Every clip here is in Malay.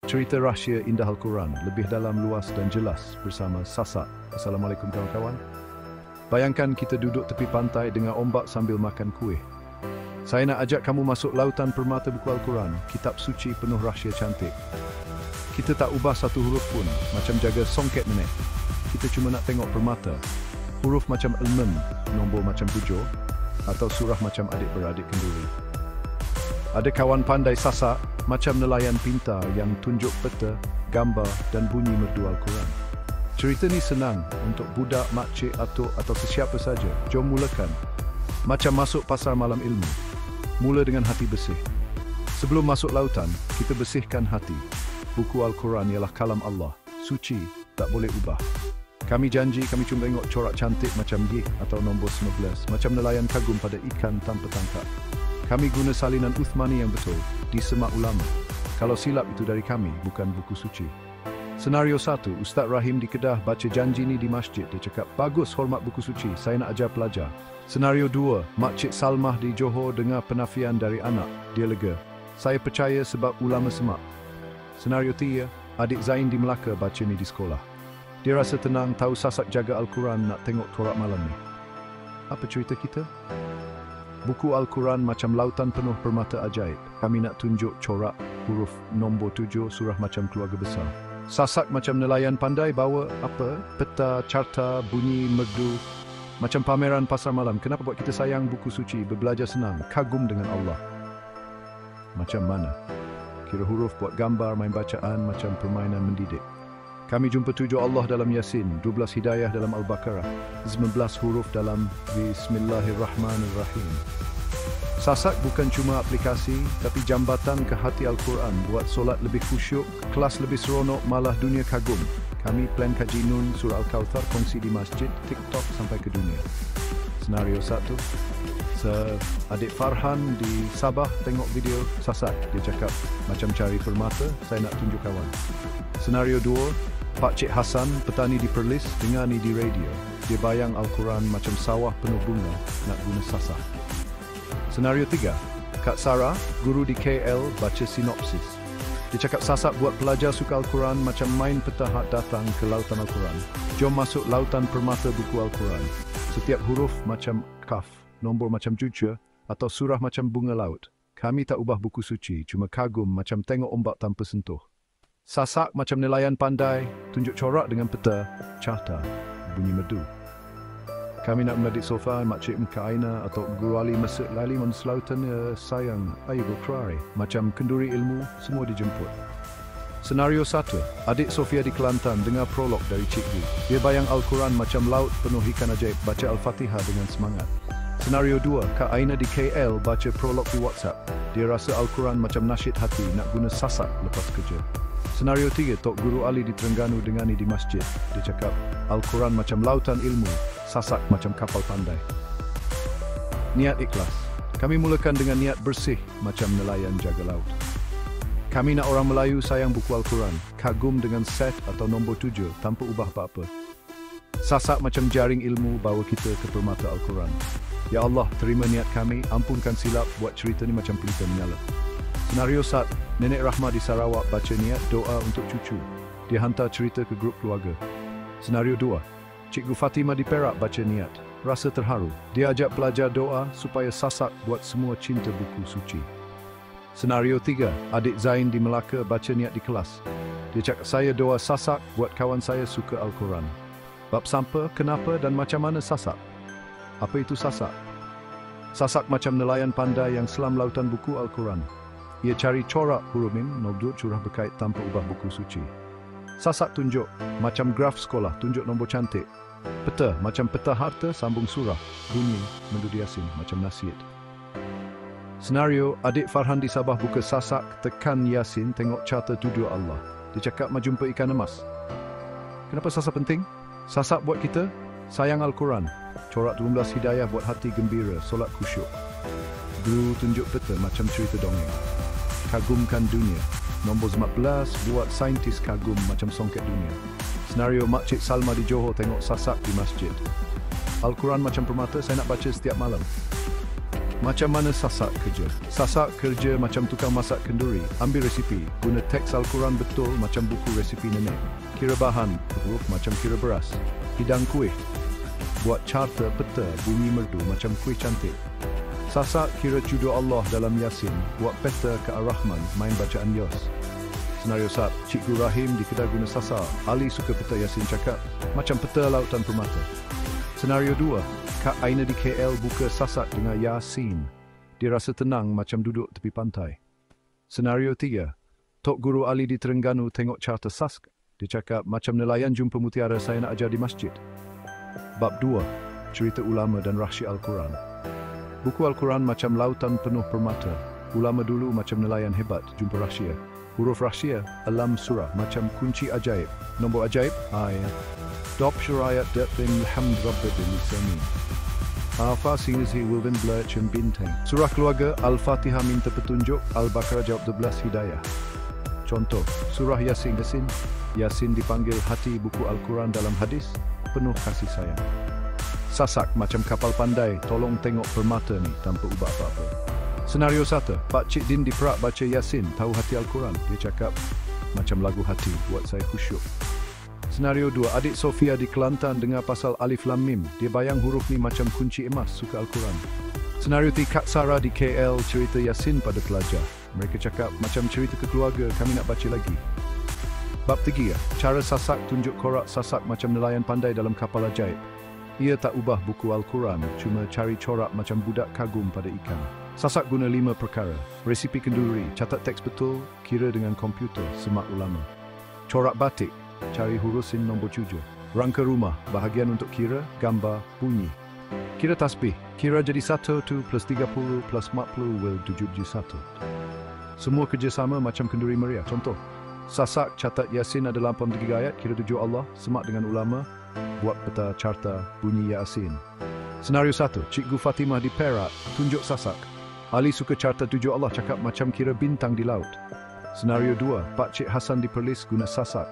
Cerita rahsia indah Al-Quran, lebih dalam, luas dan jelas bersama Sasak. Assalamualaikum kawan-kawan. Bayangkan kita duduk tepi pantai dengan ombak sambil makan kuih. Saya nak ajak kamu masuk lautan permata buku Al-Quran, kitab suci penuh rahsia cantik. Kita tak ubah satu huruf pun, macam jaga songket nenek. Kita cuma nak tengok permata. Huruf macam Al-Mim, nombor macam 7, atau surah macam adik-beradik kenduri. Ada kawan pandai sasak, macam nelayan pintar yang tunjuk peta, gambar dan bunyi merdu Al-Quran. Cerita ni senang untuk budak, makcik, atuk atau sesiapa saja. Jom mulakan. Macam masuk pasar malam ilmu. Mula dengan hati bersih. Sebelum masuk lautan, kita bersihkan hati. Buku Al-Quran ialah kalam Allah. Suci, tak boleh ubah. Kami janji kami cuma tengok corak cantik macam Y atau nombor 19. Macam nelayan kagum pada ikan tanpa tangkap. Kami guna salinan Uthmani yang betul, di semak ulama. Kalau silap itu dari kami, bukan buku suci. Senario 1, Ustaz Rahim di Kedah baca janji ni di masjid. Dia cakap, bagus, hormat buku suci, saya nak ajar pelajar. Senario 2, Makcik Salmah di Johor dengar penafian dari anak. Dia lega, saya percaya sebab ulama semak. Senario 3, adik Zain di Melaka baca ni di sekolah. Dia rasa tenang, tahu sasak jaga Al-Quran, nak tengok torak malam ni. Apa cerita kita? Buku Al-Quran macam lautan penuh permata ajaib. Kami nak tunjuk corak, huruf nombor 7, surah macam keluarga besar. Sasak macam nelayan pandai bawa apa? Peta, carta, bunyi, merdu. Macam pameran pasar malam. Kenapa buat kita sayang buku suci? Berbelajar senang, kagum dengan Allah. Macam mana? Kira huruf, buat gambar, main bacaan, macam permainan mendidik. Kami jumpa 7 Allah dalam Yasin, 12 hidayah dalam Al-Baqarah, 19 huruf dalam Bismillahirrahmanirrahim. Sasak bukan cuma aplikasi, tapi jambatan ke hati Al-Quran, buat solat lebih khusyuk, kelas lebih seronok, malah dunia kagum. Kami plan kaji Nun, surah Al-Kawthar, kongsi di masjid, TikTok sampai ke dunia. Senario 1, adik Farhan di Sabah tengok video sasak. Dia cakap, macam cari permata, saya nak tunjuk kawan. Senario 2, Pak Cik Hassan, petani di Perlis, dengar ni di radio. Dia bayang Al-Quran macam sawah penuh bunga, nak guna sasak. Senario 3, Kak Sarah, guru di KL, baca sinopsis. Dia cakap sasak buat pelajar suka Al-Quran macam main peta hak datang ke lautan Al-Quran. Jom masuk lautan permata buku Al-Quran. Setiap huruf macam kaf, nombor macam 7, atau surah macam bunga laut. Kami tak ubah buku suci, cuma kagum macam tengok ombak tanpa sentuh. Sasak macam nelayan pandai, tunjuk corak dengan peta, carta, bunyi merdu. Kami nak menadik sofa, Makcik Muka Aina atau Guru Ali Mesut Lali Selautan sayang, ayo berkerari. Macam kenduri ilmu, semua dijemput. Senario 1, adik Sofia di Kelantan dengar prolog dari cikgu. Dia bayang Al-Quran macam laut penuh ikan ajaib, baca Al-Fatihah dengan semangat. Senario 2, Kak Aina di KL baca prolog di WhatsApp. Dia rasa Al-Quran macam nasyid hati, nak guna sasak lepas kerja. Senario 3, Tok Guru Ali di Terengganu dengani di masjid. Dia cakap, Al-Quran macam lautan ilmu, sasak macam kapal pandai. Niat ikhlas. Kami mulakan dengan niat bersih macam nelayan jaga laut. Kami nak orang Melayu sayang buku Al-Quran, kagum dengan set atau nombor 7 tanpa ubah apa-apa. Sasak macam jaring ilmu bawa kita ke permata Al-Quran. Ya Allah, terima niat kami, ampunkan silap, buat cerita ni macam pelita menyala. Senario 1, Nenek Rahma di Sarawak baca niat doa untuk cucu. Dia hantar cerita ke grup keluarga. Senario 2, Cikgu Fatimah di Perak baca niat. Rasa terharu. Dia ajak pelajar doa supaya sasak buat semua cinta buku suci. Senario 3, adik Zain di Melaka baca niat di kelas. Dia cakap, saya doa sasak buat kawan saya suka Al-Quran. Bab sampa, kenapa dan macam mana sasak? Apa itu sasak? Sasak macam nelayan pandai yang selam lautan buku Al-Quran. Ia cari corak huruf mim, nombor curah berkait tanpa ubah buku suci. Sasak tunjuk, macam graf sekolah, tunjuk nombor cantik. Peta, macam peta harta, sambung surah. Bunyi, merdu Yasin, macam nasihat. Senario, adik Farhan di Sabah buka sasak, tekan Yasin, tengok carta tujuh Allah. Dia cakap, mau jumpa ikan emas. Kenapa sasak penting? Sasak buat kita sayang Al-Quran. Corak 12 hidayah buat hati gembira, solat khusyuk. Guru tunjuk peta macam cerita dongeng. Kagumkan dunia. Nombor 14 buat saintis kagum macam songket dunia. Senario, Makcik Salma di Johor tengok sasak di masjid. Al-Quran macam permata, saya nak baca setiap malam. Macam mana Sasak kerja? Sasak kerja macam tukang masak kenduri. Ambil resipi, guna teks Al-Quran betul macam buku resipi nenek. Kira bahan, huruf macam kira beras. Hidang kuih. Buat carta peta bunyi merdu macam kuih cantik. Sasak kira judul Allah dalam Yasin. Buat peta ke Ar-Rahman, main bacaan Yos. Senario 1, Cikgu Rahim di kedai guna Sasak. Ali suka peta Yasin cakap, macam peta lautan permata. Senario 2, Kak Aina di KL buka Sasak dengan Yasin. Dia rasa tenang macam duduk tepi pantai. Senario 3, Tok Guru Ali di Terengganu tengok carta Sasak. Dia cakap, macam nelayan jumpa mutiara saya nak ajar di masjid. Bab 2, Cerita Ulama dan Rahsia Al-Quran. Buku Al-Quran macam lautan penuh permata. Ulama dulu macam nelayan hebat jumpa rahsia. Huruf rahsia, alam surah macam kunci ajaib. Nombor ajaib, ayat. Dop syurayat datbin alhamd rabbil lisanin. Alfa singizi wilvin blurch and bintang. Surah keluarga, Al-Fatihah minta petunjuk, Al-Baqarah jawab 12 hidayah. Contoh, surah Yasin. Yasin dipanggil hati buku Al-Quran dalam hadis, penuh kasih sayang. Sasak macam kapal pandai, tolong tengok permata ni tanpa ubah apa-apa. Senario 1, Pak Cik Din di Perak baca Yasin, tahu hati Al-Quran. Dia cakap, macam lagu hati, buat saya khusyuk. Senario 2, Adik Sofia di Kelantan dengar pasal Alif Lam Mim. Dia bayang huruf ni macam kunci emas, suka Al-Quran. Senario 3, Kak Sarah di KL cerita Yasin pada pelajar. Mereka cakap, macam cerita kekeluarga, kami nak baca lagi. Bab 3, Cara Sasak tunjuk korak Sasak macam nelayan pandai dalam kapal ajaib. Ia tak ubah buku Al-Quran, cuma cari corak macam budak kagum pada ikan. Sasak guna 5 perkara. Resipi kenduri, catat teks betul, kira dengan komputer, semak ulama. Corak batik, cari hurusin nombor 7. Rangka rumah, bahagian untuk kira, gambar, bunyi. Kira tasbih, kira jadi 1 tu plus 30 plus 40 will 71. Semua kerjasama macam kenduri meriah. Contoh, Sasak catat Yasin ada 83 ayat, kira tujuh Allah, semak dengan ulama, buat peta carta bunyi Yasin. Senario 1, Cikgu Fatimah di Perak tunjuk Sasak. Ali suka carta tujuh Allah, cakap macam kira bintang di laut. Senario 2, Pak Cik Hasan di Perlis guna Sasak.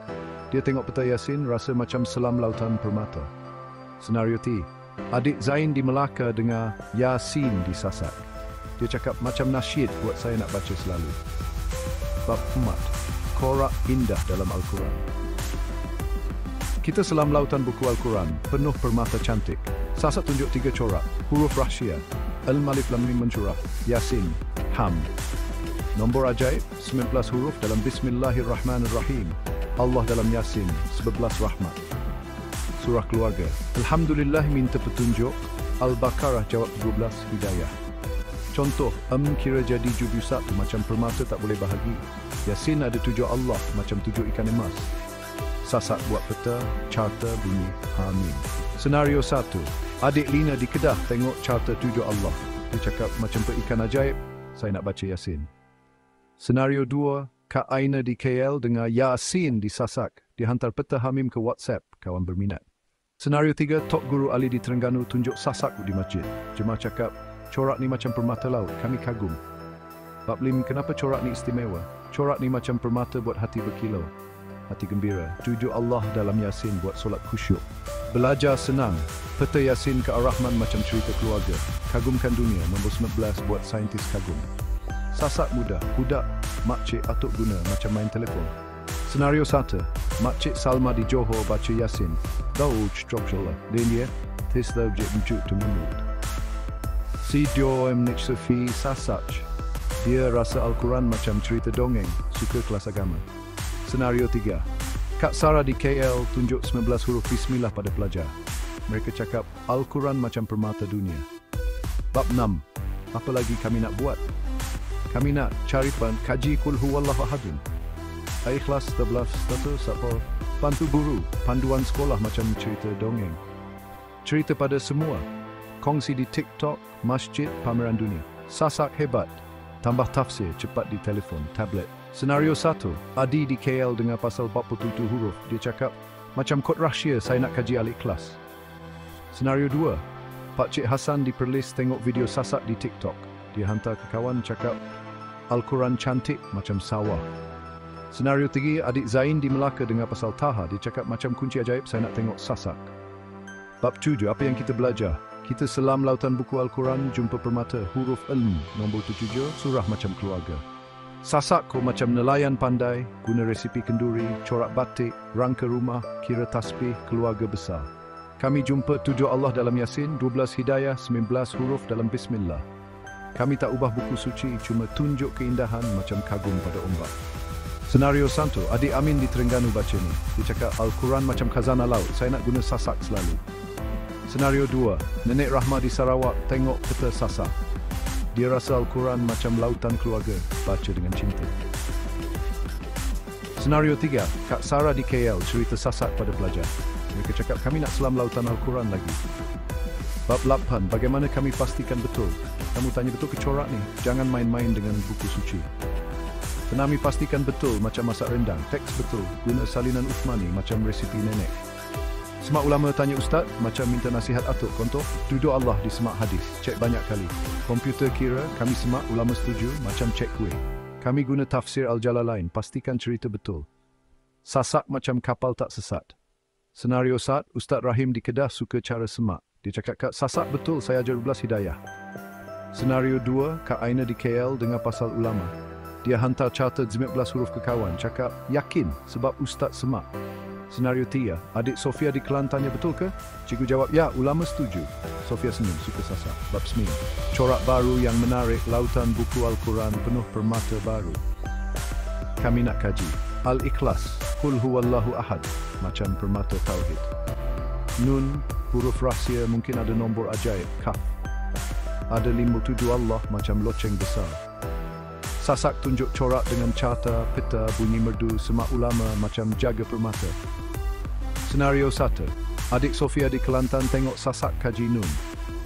Dia tengok peta Yasin, rasa macam selam lautan permata. Senario 3, Adik Zain di Melaka dengar Yasin di Sasak. Dia cakap macam nasyid buat saya nak baca selalu. Bab 4, Korak indah dalam Al-Quran. Kita selam lautan buku Al-Quran, penuh permata cantik. Sasak tunjuk 3 corak, huruf rahsia, Al-Alif Lam Mim Mensyurah, Yasin, Hamd. Nombor ajaib, 19 huruf dalam Bismillahirrahmanirrahim. Allah dalam Yasin, 11 rahmat. Surah keluarga, Alhamdulillah minta petunjuk, Al-Baqarah jawab 12 hidayah. Contoh, kira jadi 71 macam permata tak boleh bahagi. Yasin ada 7 Allah macam 7 ikan emas. Sasak buat peta, carta bunyi Amin. Senario 1, Adik Lina di Kedah tengok carta 7 Allah. Dia cakap macam ikan ajaib, saya nak baca Yasin. Senario 2, Kak Aina di KL dengar Yasin di Sasak. Dihantar peta Hamim ke WhatsApp, kawan berminat. Senario 3, Tok Guru Ali di Terengganu tunjuk Sasak di masjid. Jemaah cakap, corak ni macam permata laut, kami kagum. Bab 5, kenapa corak ni istimewa? Corak ni macam permata buat hati berkilau. Hati gembira. Tujuh Allah dalam Yasin buat solat khusyuk. Belajar senang. Peta Yasin ke Ar-Rahman macam cerita keluarga. Kagumkan dunia. Nombor 19 buat saintis kagum. Sasak mudah. Budak makcik atuk guna macam main telefon. Senario 1, Makcik Salma di Johor baca Yasin. Dauj Dropshallah. Dia tis objek menjuk tu menut. Si Dio Emnik Sofi Sasak. Dia rasa Al-Quran macam cerita dongeng. Suka kelas agama. Senario 3, Kak Sarah di KL tunjuk 19 huruf Bismillah pada pelajar. Mereka cakap Al-Quran macam permata dunia. Bab 6, apa lagi kami nak buat? Kami nak cari kaji Qul Huwallahu Ahadun. Ikhlas 11 status apa? Bantu guru, panduan sekolah macam cerita dongeng. Cerita pada semua. Kongsi di TikTok, masjid, pameran dunia. Sasak hebat. Tambah tafsir cepat di telefon, tablet. Senario 1, Adi di KL dengar pasal 47 huruf. Dia cakap, macam kod rahsia saya nak kaji alik kelas. Senario 2, Pak Cik Hasan di Perlis tengok video Sasak di TikTok. Dia hantar ke kawan cakap, Al-Quran cantik macam sawah. Senario 3, Adik Zain di Melaka dengar pasal Taha. Dia cakap macam kunci ajaib saya nak tengok Sasak. Bab 7, apa yang kita belajar? Kita selam lautan buku Al-Quran, jumpa permata huruf ilmu, nombor 77, surah macam keluarga. Sasak ko macam nelayan pandai, guna resipi kenduri, corak batik, rangka rumah, kira tasbih, keluarga besar. Kami jumpa 7 Allah dalam Yasin, 12 Hidayah, 19 huruf dalam Bismillah. Kami tak ubah buku suci, cuma tunjuk keindahan macam kagum pada ombak. Senario 1, adik Amin di Terengganu baca ni. Dia cakap Al-Quran macam khazanah laut, saya nak guna sasak selalu. Senario 2, Nenek Rahmah di Sarawak tengok peta sasak. Dia rasa Al-Quran macam lautan keluarga, baca dengan cinta. Senario 3, Kak Sarah di KL cerita sasak pada pelajar. Mereka cakap kami nak selam lautan Al-Quran lagi. Bab 8, bagaimana kami pastikan betul? Kamu tanya betul ke corak ni? Jangan main-main dengan buku suci. Penami pastikan betul macam masak rendang, teks betul, guna salinan Uthmani macam resipi nenek. Semak ulama tanya ustaz, macam minta nasihat atuk, contoh, duduk Allah di semak hadis, cek banyak kali. Komputer kira, kami semak, ulama setuju, macam cek kuih. Kami guna tafsir Al-Jalalain, pastikan cerita betul. Sasak macam kapal tak sesat. Senario 1, Ustaz Rahim di Kedah suka cara semak. Dia cakap, Kak, sasak betul, saya ajar 12 Hidayah. Senario 2, Kak Aina di KL dengar pasal ulama. Dia hantar charter 19 huruf ke kawan, cakap, yakin sebab Ustaz semak. Senario 3, adik Sofia di Kelantan tanya betul ke? Cikgu jawab, ya, ulama setuju. Sofia senyum, suka sasak. Bab 9, corak baru yang menarik, lautan buku Al-Quran penuh permata baru. Kami nak kaji. Al-Ikhlas, Qul huwallahu ahad, macam permata tauhid. Nun, huruf rahsia mungkin ada nombor ajaib, kaf. Ada 57 Allah macam loceng besar. Sasak tunjuk corak dengan carta, peta, bunyi merdu, semak ulama macam jaga permata. Senario 1, adik Sofia di Kelantan tengok sasak kaji Nun.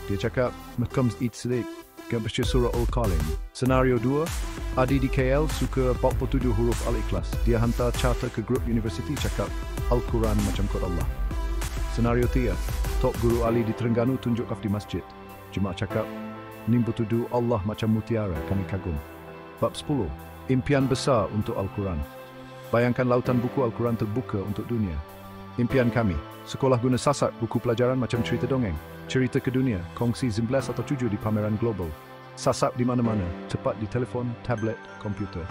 Dia cakap, Mekams Eid Sedik, baca surah Al-Qalam. Senario 2, Adi di KL suka 47 huruf Al-Ikhlas. Dia hantar charter ke grup universiti, cakap Al-Quran macam kod Allah. Senario 3, Tok Guru Ali di Terengganu tunjuk kaf di masjid. Jemaah cakap, nimbu tudu Allah macam mutiara, kami kagum. Bab 10, impian besar untuk Al-Quran. Bayangkan lautan buku Al-Quran terbuka untuk dunia. Impian kami, sekolah guna sasak buku pelajaran macam cerita dongeng, cerita ke dunia, kongsi 19 atau 7 di pameran global. Sasak di mana-mana, cepat di telefon, tablet, komputer.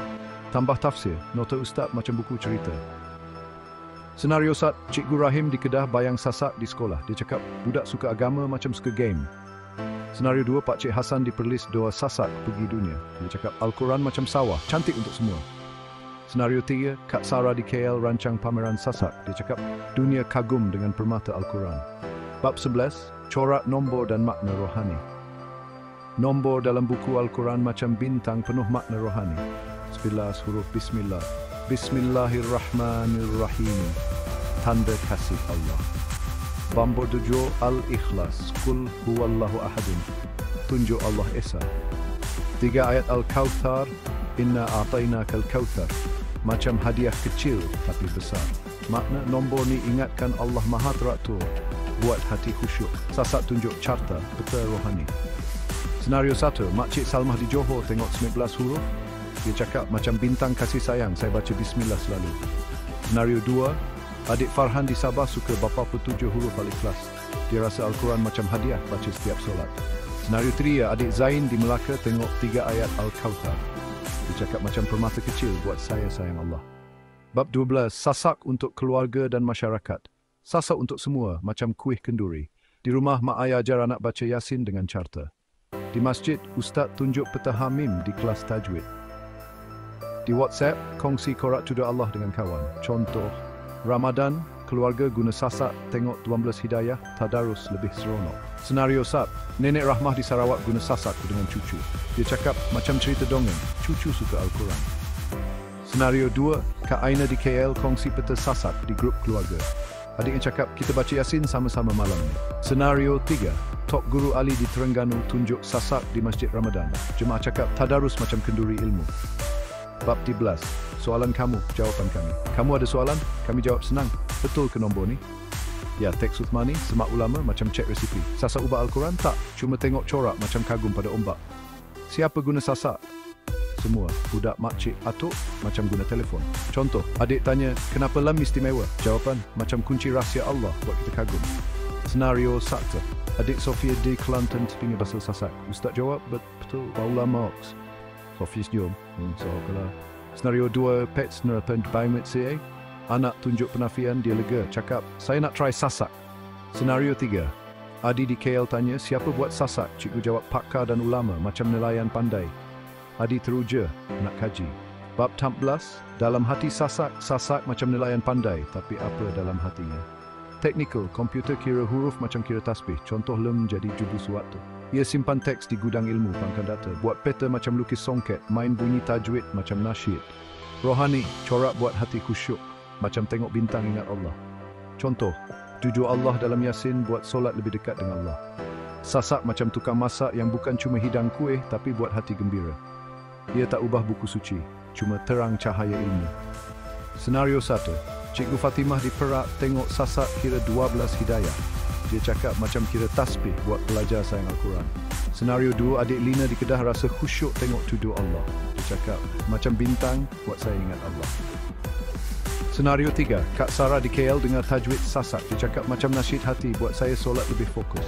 Tambah tafsir, nota ustaz macam buku cerita. Senario 1, Cikgu Rahim di Kedah bayang sasak di sekolah. Dia cakap, budak suka agama macam suka game. Senario 2, Pak Cik Hasan di Perlis doa sasak pergi dunia. Dia cakap Al-Quran macam sawah, cantik untuk semua. Senario 3, Kak Sarah di KL rancang pameran sasak. Dia cakap dunia kagum dengan permata Al-Quran. Bab 11, corak nombor dan makna rohani. Nombor dalam buku Al-Quran macam bintang penuh makna rohani. 11 huruf Bismillah. Bismillahirrahmanirrahim. Tanda kasih Allah. Bambor 7, Al-Ikhlas, Qul huwallahu ahadun, tunjuk Allah Esa. 3 ayat Al-Kauthar, Inna a'tainakal kauthar, macam hadiah kecil tapi besar. Makna nombor ni ingatkan Allah Maha Teratur, buat hati khusyuk. Sasak tunjuk carta, peta rohani. Senario 1, Makcik Salmah di Johor tengok 19 huruf. Dia cakap macam bintang kasih sayang, saya baca Bismillah selalu. Senario 2, adik Farhan di Sabah suka 47 huruf Al-Ikhlas. Dia rasa Al-Quran macam hadiah baca setiap solat. Senario 3, adik Zain di Melaka tengok 3 ayat Al-Kauthar. Dia cakap macam permata kecil buat saya sayang Allah. Bab 12, sasak untuk keluarga dan masyarakat. Sasak untuk semua macam kuih kenduri. Di rumah mak ayah ajar anak baca Yasin dengan carta. Di masjid, ustaz tunjuk peta Hamim di kelas tajwid. Di WhatsApp, kongsi korak tuduh Allah dengan kawan. Contoh, Ramadan, keluarga guna sasak, tengok 12 Hidayah, tadarus lebih seronok. Senario 1, Nenek Rahmah di Sarawak guna sasak dengan cucu. Dia cakap macam cerita dongeng, cucu suka Al-Quran. Senario 2, Kak Aina di KL kongsi peta sasak di grup keluarga. Adiknya cakap kita baca Yasin sama-sama malam ni. Senario 3, Tok Guru Ali di Terengganu tunjuk sasak di Masjid Ramadan. Jemaah cakap tadarus macam kenduri ilmu. Bab 13, soalan kamu, jawapan kami. Kamu ada soalan? Kami jawab senang. Betul ke nombor ni? Ya, teks Uthmani, semak ulama macam cek resipi. Sasak ubah Al-Quran? Tak, cuma tengok corak macam kagum pada ombak. Siapa guna sasak? Semua. Budak makcik atuk macam guna telefon. Contoh, adik tanya, kenapa lam istimewa? Jawapan, macam kunci rahsia Allah buat kita kagum. Senario 1, adik Sofia di Kelantan sepinggir bahasa Sasak. Ustaz jawab, betul, Paula Marx. Sofia senyum. So, kalau senario 2, pets nerapan biomet CA. Anak tunjuk penafian, dia lega. Cakap, saya nak try Sasak. Senario 3. Adi di KL tanya, siapa buat Sasak? Cikgu jawab, pakar dan ulama, macam nelayan pandai. Adi teruja, nak kaji. Bab 14, dalam hati Sasak, Sasak macam nelayan pandai, tapi apa dalam hatinya? Teknikal, komputer kira huruf macam kira tasbih. Contoh lem jadi jubus waktu. Ia simpan teks di gudang ilmu, pangkat data. Buat peta macam lukis songket, main bunyi tajwid macam nasyid. Rohani, corak buat hati khusyuk, macam tengok bintang ingat Allah. Contoh, jujur Allah dalam Yasin buat solat lebih dekat dengan Allah. Sasak macam tukang masak yang bukan cuma hidang kuih, tapi buat hati gembira. Ia tak ubah buku suci, cuma terang cahaya ilmu. Senario 1. Cikgu Fatimah di Perak tengok Sasak kira 12 hidayah. Dia cakap macam kira tasbih buat pelajar sayang Al-Quran. Senario 2. Adik Lina di Kedah rasa khusyuk tengok tuduh Allah. Dia cakap macam bintang buat saya ingat Allah. Senario 3. Kak Sarah di KL dengar tajwid Sasak. Dia cakap macam nasyid hati buat saya solat lebih fokus.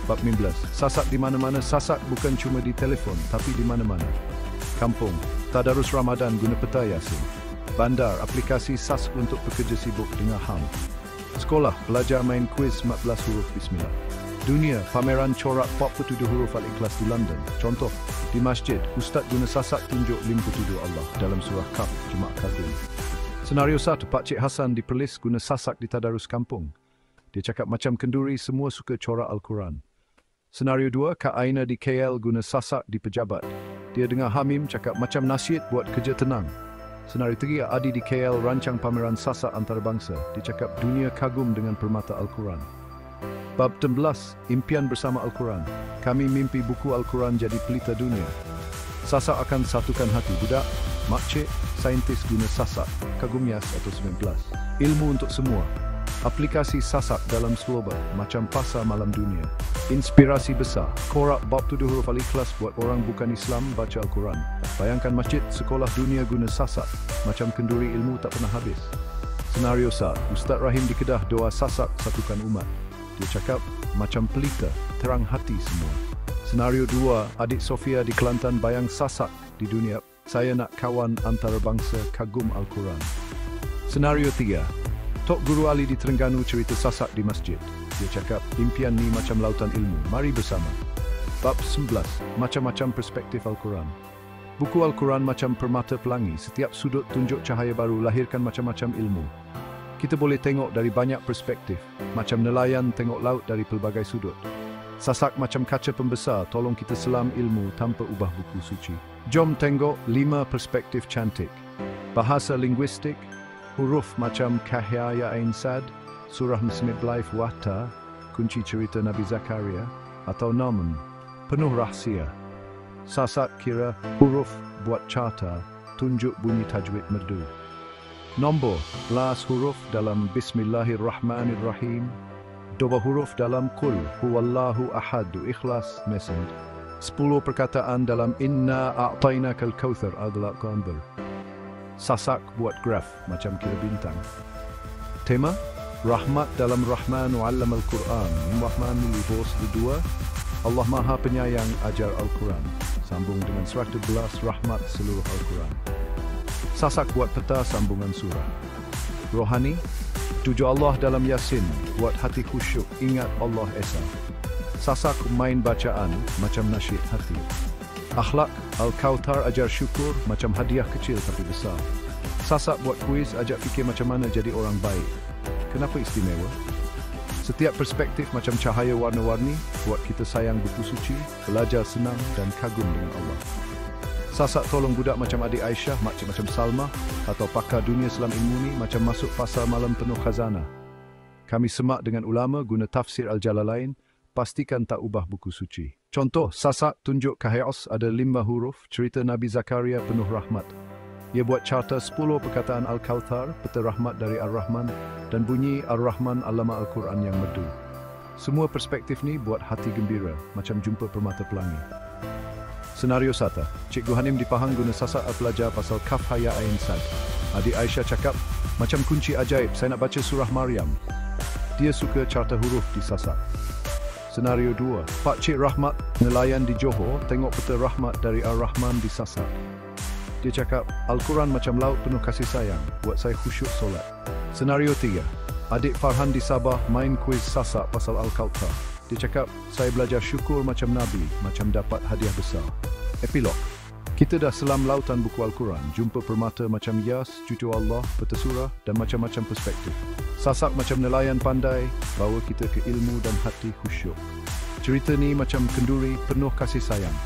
Bab 15. Sasak di mana-mana. Sasak bukan cuma di telefon, tapi di mana-mana. Kampung, tadarus Ramadan guna peta Yasin. Bandar, aplikasi SAS untuk pekerja sibuk dengar HAM. Sekolah, belajar main kuis 14 huruf Bismillah. Dunia, pameran corak 47 huruf Al-Ikhlas di London. Contoh, di masjid, Ustaz guna Sasak tunjuk 57 Allah dalam surah Kaf, Jumaat Kagum. Senario 1, Pak Cik Hassan di Perlis guna Sasak di tadarus kampung. Dia cakap macam kenduri, semua suka corak Al-Quran. Senario 2, Kak Aina di KL guna Sasak di pejabat. Dia dengar Hamim cakap macam nasyid buat kerja tenang. Senario 3, Adi di KL rancang pameran Sasak antarabangsa. Dia cakap dunia kagum dengan permata Al-Quran. Bab 16, impian bersama Al-Quran. Kami mimpi buku Al-Quran jadi pelita dunia. Sasak akan satukan hati budak, makcik, saintis guna Sasak, kagum Yas atau 19. Ilmu untuk semua. Aplikasi Sasak dalam global, macam pasar malam dunia. Inspirasi besar, korak bab 7 huruf Al-Ikhlas buat orang bukan Islam baca Al-Quran. Bayangkan masjid, sekolah dunia guna Sasak, macam kenduri ilmu tak pernah habis. Senario 1, Ustaz Rahim di Kedah doa Sasak satukan umat. Dia cakap, macam pelita, terang hati semua. Senario 2, adik Sofia di Kelantan bayang Sasak di dunia. Saya nak kawan antarabangsa kagum Al-Quran. Senario 3, Tok Guru Ali di Terengganu cerita Sasak di masjid. Dia cakap, impian ni macam lautan ilmu, mari bersama. Bab 11, macam-macam perspektif Al-Quran. Buku Al-Quran macam permata pelangi, setiap sudut tunjuk cahaya baru, lahirkan macam-macam ilmu. Kita boleh tengok dari banyak perspektif, macam nelayan tengok laut dari pelbagai sudut. Sasak macam kaca pembesar, tolong kita selam ilmu tanpa ubah buku suci. Jom tengok 5 perspektif cantik. Bahasa linguistik, huruf macam Kahya Ya Ain Sad, surah Bismillah Wahta, kunci cerita Nabi Zakaria, atau Namun, penuh rahsia. Sasak kira huruf buat carta, tunjuk bunyi tajwid merdu. Nombor, 11 huruf dalam Bismillahirrahmanirrahim, 2 huruf dalam Qul Huwallahu Ahadu Ikhlas Mesend, 10 perkataan dalam Inna A'tainakal Kautsar Al-Qambar. Sasak buat graf macam kira bintang. Tema, Rahmat dalam Rahman wa'allam Al-Quran. Rahman bos kedua, Allah Maha Penyayang ajar Al-Quran. Sambung dengan 111 rahmat seluruh Al-Quran. Sasak buat peta sambungan surah. Rohani, tuju Allah dalam Yasin, buat hati khusyuk, ingat Allah Esa. Sasak main bacaan macam nasyid hati. Akhlak, Al-Kautsar ajar syukur macam hadiah kecil tapi besar. Sasak buat kuis ajak fikir macam mana jadi orang baik. Kenapa istimewa? Setiap perspektif macam cahaya warna-warni buat kita sayang buku suci, belajar senang dan kagum dengan Allah. Sasak tolong budak macam adik Aisyah, makcik macam Salma, atau pakar dunia selam ilmu ni macam masuk pasar malam penuh khazanah. Kami semak dengan ulama guna tafsir Al-Jalalain, pastikan tak ubah buku suci. Contoh, Sasak tunjuk Kahyaos ada 5 huruf, cerita Nabi Zakaria penuh rahmat. Ia buat carta 10 perkataan Al-Kautsar, peta rahmat dari Ar-Rahman, dan bunyi Ar-Rahman Allama Al-Quran yang merdu. Semua perspektif ni buat hati gembira, macam jumpa permata pelangi. Senario 1, Cikgu Hanim di Pahang guna Sasak pelajar pasal Kaf Haya Ain Sad. Adik Aisyah cakap, macam kunci ajaib, saya nak baca surah Maryam. Dia suka carta huruf di Sasak. Senario 2. Pak Cik Rahmat, nelayan di Johor, tengok peta rahmat dari Ar-Rahman di Sasak. Dia cakap, Al-Quran macam laut penuh kasih sayang, buat saya khusyuk solat. Senario 3. Adik Farhan di Sabah main kuis Sasak pasal Al-Kautsar. Dia cakap, saya belajar syukur macam Nabi, macam dapat hadiah besar. Epilog. Kita dah selam lautan buku Al-Quran, jumpa permata macam Yas, cucu Allah, peta surah dan macam-macam perspektif. Sasak macam nelayan pandai, bawa kita ke ilmu dan hati khusyuk. Cerita ni macam kenduri penuh kasih sayang.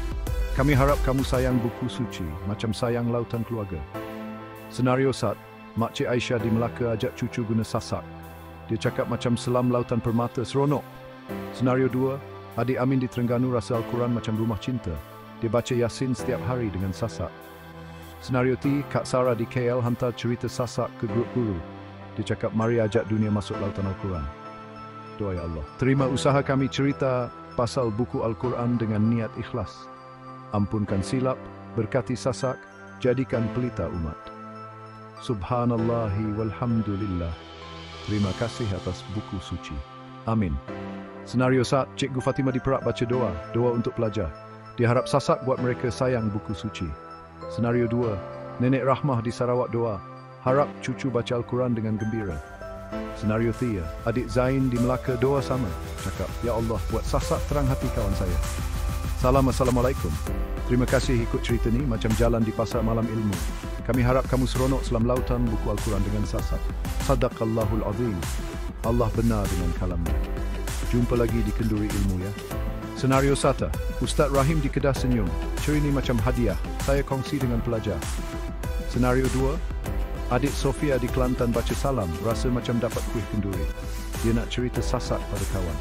Kami harap kamu sayang buku suci, macam sayang lautan keluarga. Senario 1. Makcik Aisyah di Melaka ajak cucu guna Sasak. Dia cakap macam selam lautan permata seronok. Senario 2. Adik Amin di Terengganu rasa Al-Quran macam rumah cinta. Dia baca Yasin setiap hari dengan Sasak. Senario 3, Kak Sarah di KL hantar cerita Sasak ke grup guru. Dia cakap, mari ajak dunia masuk lautan Al-Quran. Doa ya Allah. Terima usaha kami cerita pasal buku Al-Quran dengan niat ikhlas. Ampunkan silap, berkati Sasak, jadikan pelita umat. Subhanallahi walhamdulillah. Terima kasih atas buku suci. Amin. Senario 1, Cikgu Fatimah di Perak baca doa untuk pelajar. Dia harap Sasak buat mereka sayang buku suci. Senario 2, Nenek Rahmah di Sarawak doa, harap cucu baca Al-Quran dengan gembira. Senario 3, Adik Zain di Melaka doa sama, cakap, Ya Allah, buat Sasak terang hati kawan saya. Salam, Assalamualaikum. Terima kasih ikut cerita ni macam jalan di pasar malam ilmu. Kami harap kamu seronok selam lautan buku Al-Quran dengan Sasak. Sadaqallahul Azim. Allah benar dengan kalamnya. Jumpa lagi di Kenduri Ilmu ya. Senario 1. Ustaz Rahim di Kedah senyum. Cerita ini macam hadiah. Saya kongsi dengan pelajar. Senario 2. Adik Sofia di Kelantan baca salam. Rasa macam dapat kuih kenduri. Dia nak cerita Sasak pada kawan.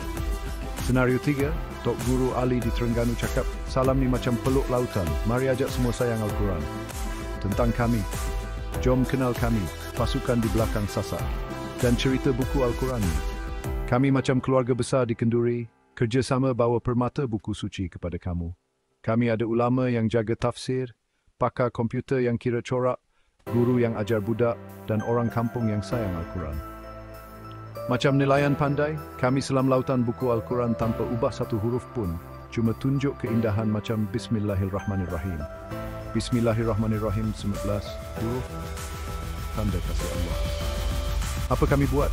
Senario 3. Tok Guru Ali di Terengganu cakap, salam ni macam peluk lautan. Mari ajak semua sayang Al-Quran. Tentang kami. Jom kenal kami. Pasukan di belakang Sasak. Dan cerita buku Al-Quran ni. Kami macam keluarga besar di Kenduri. Kerjasama bawa permata buku suci kepada kamu. Kami ada ulama yang jaga tafsir, pakar komputer yang kira corak, guru yang ajar budak, dan orang kampung yang sayang Al-Quran. Macam nelayan pandai, kami selam lautan buku Al-Quran tanpa ubah satu huruf pun, cuma tunjuk keindahan macam Bismillahirrahmanirrahim. Bismillahirrahmanirrahim 19 huruf, tanda kasih Allah. Apa kami buat?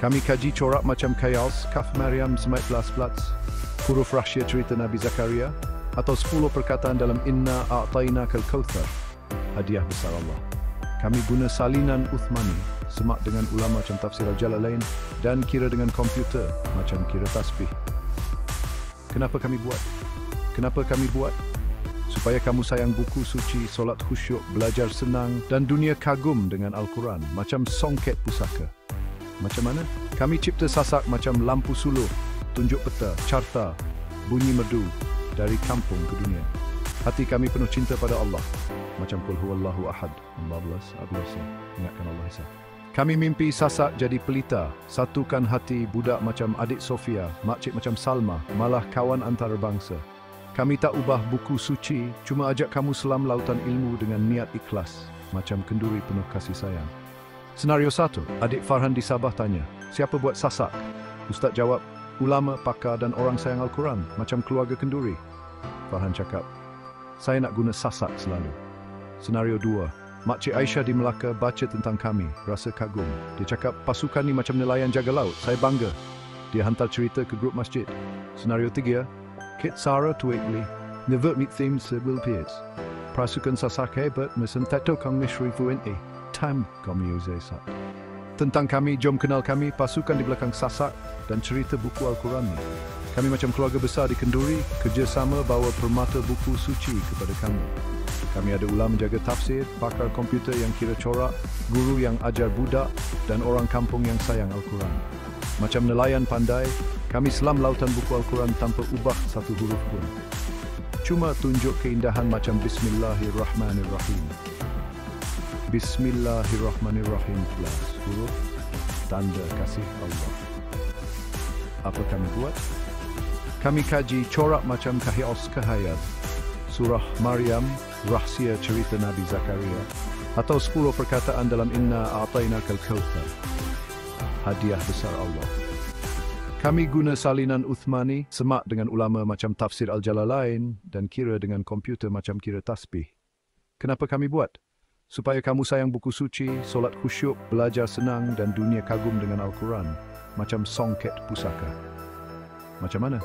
Kami kaji corak macam Kayals, Kaf Maryam 19 huruf rahsia cerita Nabi Zakaria, atau 10 perkataan dalam Inna A'tainakal Kautsar, hadiah besar Allah. Kami guna salinan Uthmani, semak dengan ulama macam Tafsir Al-Jalalain, dan kira dengan komputer macam kira tasbih. Kenapa kami buat? Kenapa kami buat? Supaya kamu sayang buku suci, solat khusyuk, belajar senang, dan dunia kagum dengan Al-Quran, macam songket pusaka. Macam mana? Kami cipta Sasak macam lampu suluh, tunjuk peta, carta, bunyi merdu dari kampung ke dunia. Hati kami penuh cinta pada Allah. Macam Qul Huwallahu Ahad, 14, ingatkan Allah Esa. Kami mimpi Sasak jadi pelita, satukan hati budak macam adik Sofia, makcik macam Salma, malah kawan antarabangsa. Kami tak ubah buku suci, cuma ajak kamu selam lautan ilmu dengan niat ikhlas, macam kenduri penuh kasih sayang. Senario 1, Adik Farhan di Sabah tanya, siapa buat Sasak? Ustaz jawab, ulama, pakar dan orang sayang Al-Quran, macam keluarga kenduri. Farhan cakap, saya nak guna Sasak selalu. Senario 2, Makcik Aisyah di Melaka baca tentang kami, rasa kagum. Dia cakap, pasukan ni macam nelayan jaga laut, saya bangga. Dia hantar cerita ke grup masjid. Senario 3, Kit Sarah Tuikli, Nevert mit Theme Sibyl Pierce. Pasukan Sasak hebat, mesin tato kong Mishri Fuente. Time kami Uzesat. Tentang kami, jom kenal kami, pasukan di belakang Sasak, dan cerita buku Al-Quran ni. Kami macam keluarga besar di Kenduri, kerjasama bawa permata buku suci kepada kamu. Kami ada ulama menjaga tafsir, pakar komputer yang kira corak, guru yang ajar budak, dan orang kampung yang sayang Al-Quran. Macam nelayan pandai, kami selam lautan buku Al-Quran tanpa ubah satu huruf pun. Cuma tunjuk keindahan macam Bismillahirrahmanirrahim. Bismillahirrahmanirrahim plus huruf tanda kasih Allah. Apa kami buat? Kami kaji corak macam Kahios Kahayat, Surah Maryam, rahsia cerita Nabi Zakaria, atau 10 perkataan dalam Inna A'tainakal Kautsar, hadiah besar Allah. Kami guna salinan Uthmani, semak dengan ulama macam tafsir Al-Jalalain dan kira dengan komputer macam kira tasbih. Kenapa kami buat? Supaya kamu sayang buku suci, solat khusyuk, belajar senang dan dunia kagum dengan Al-Quran, macam songket pusaka. Macam mana?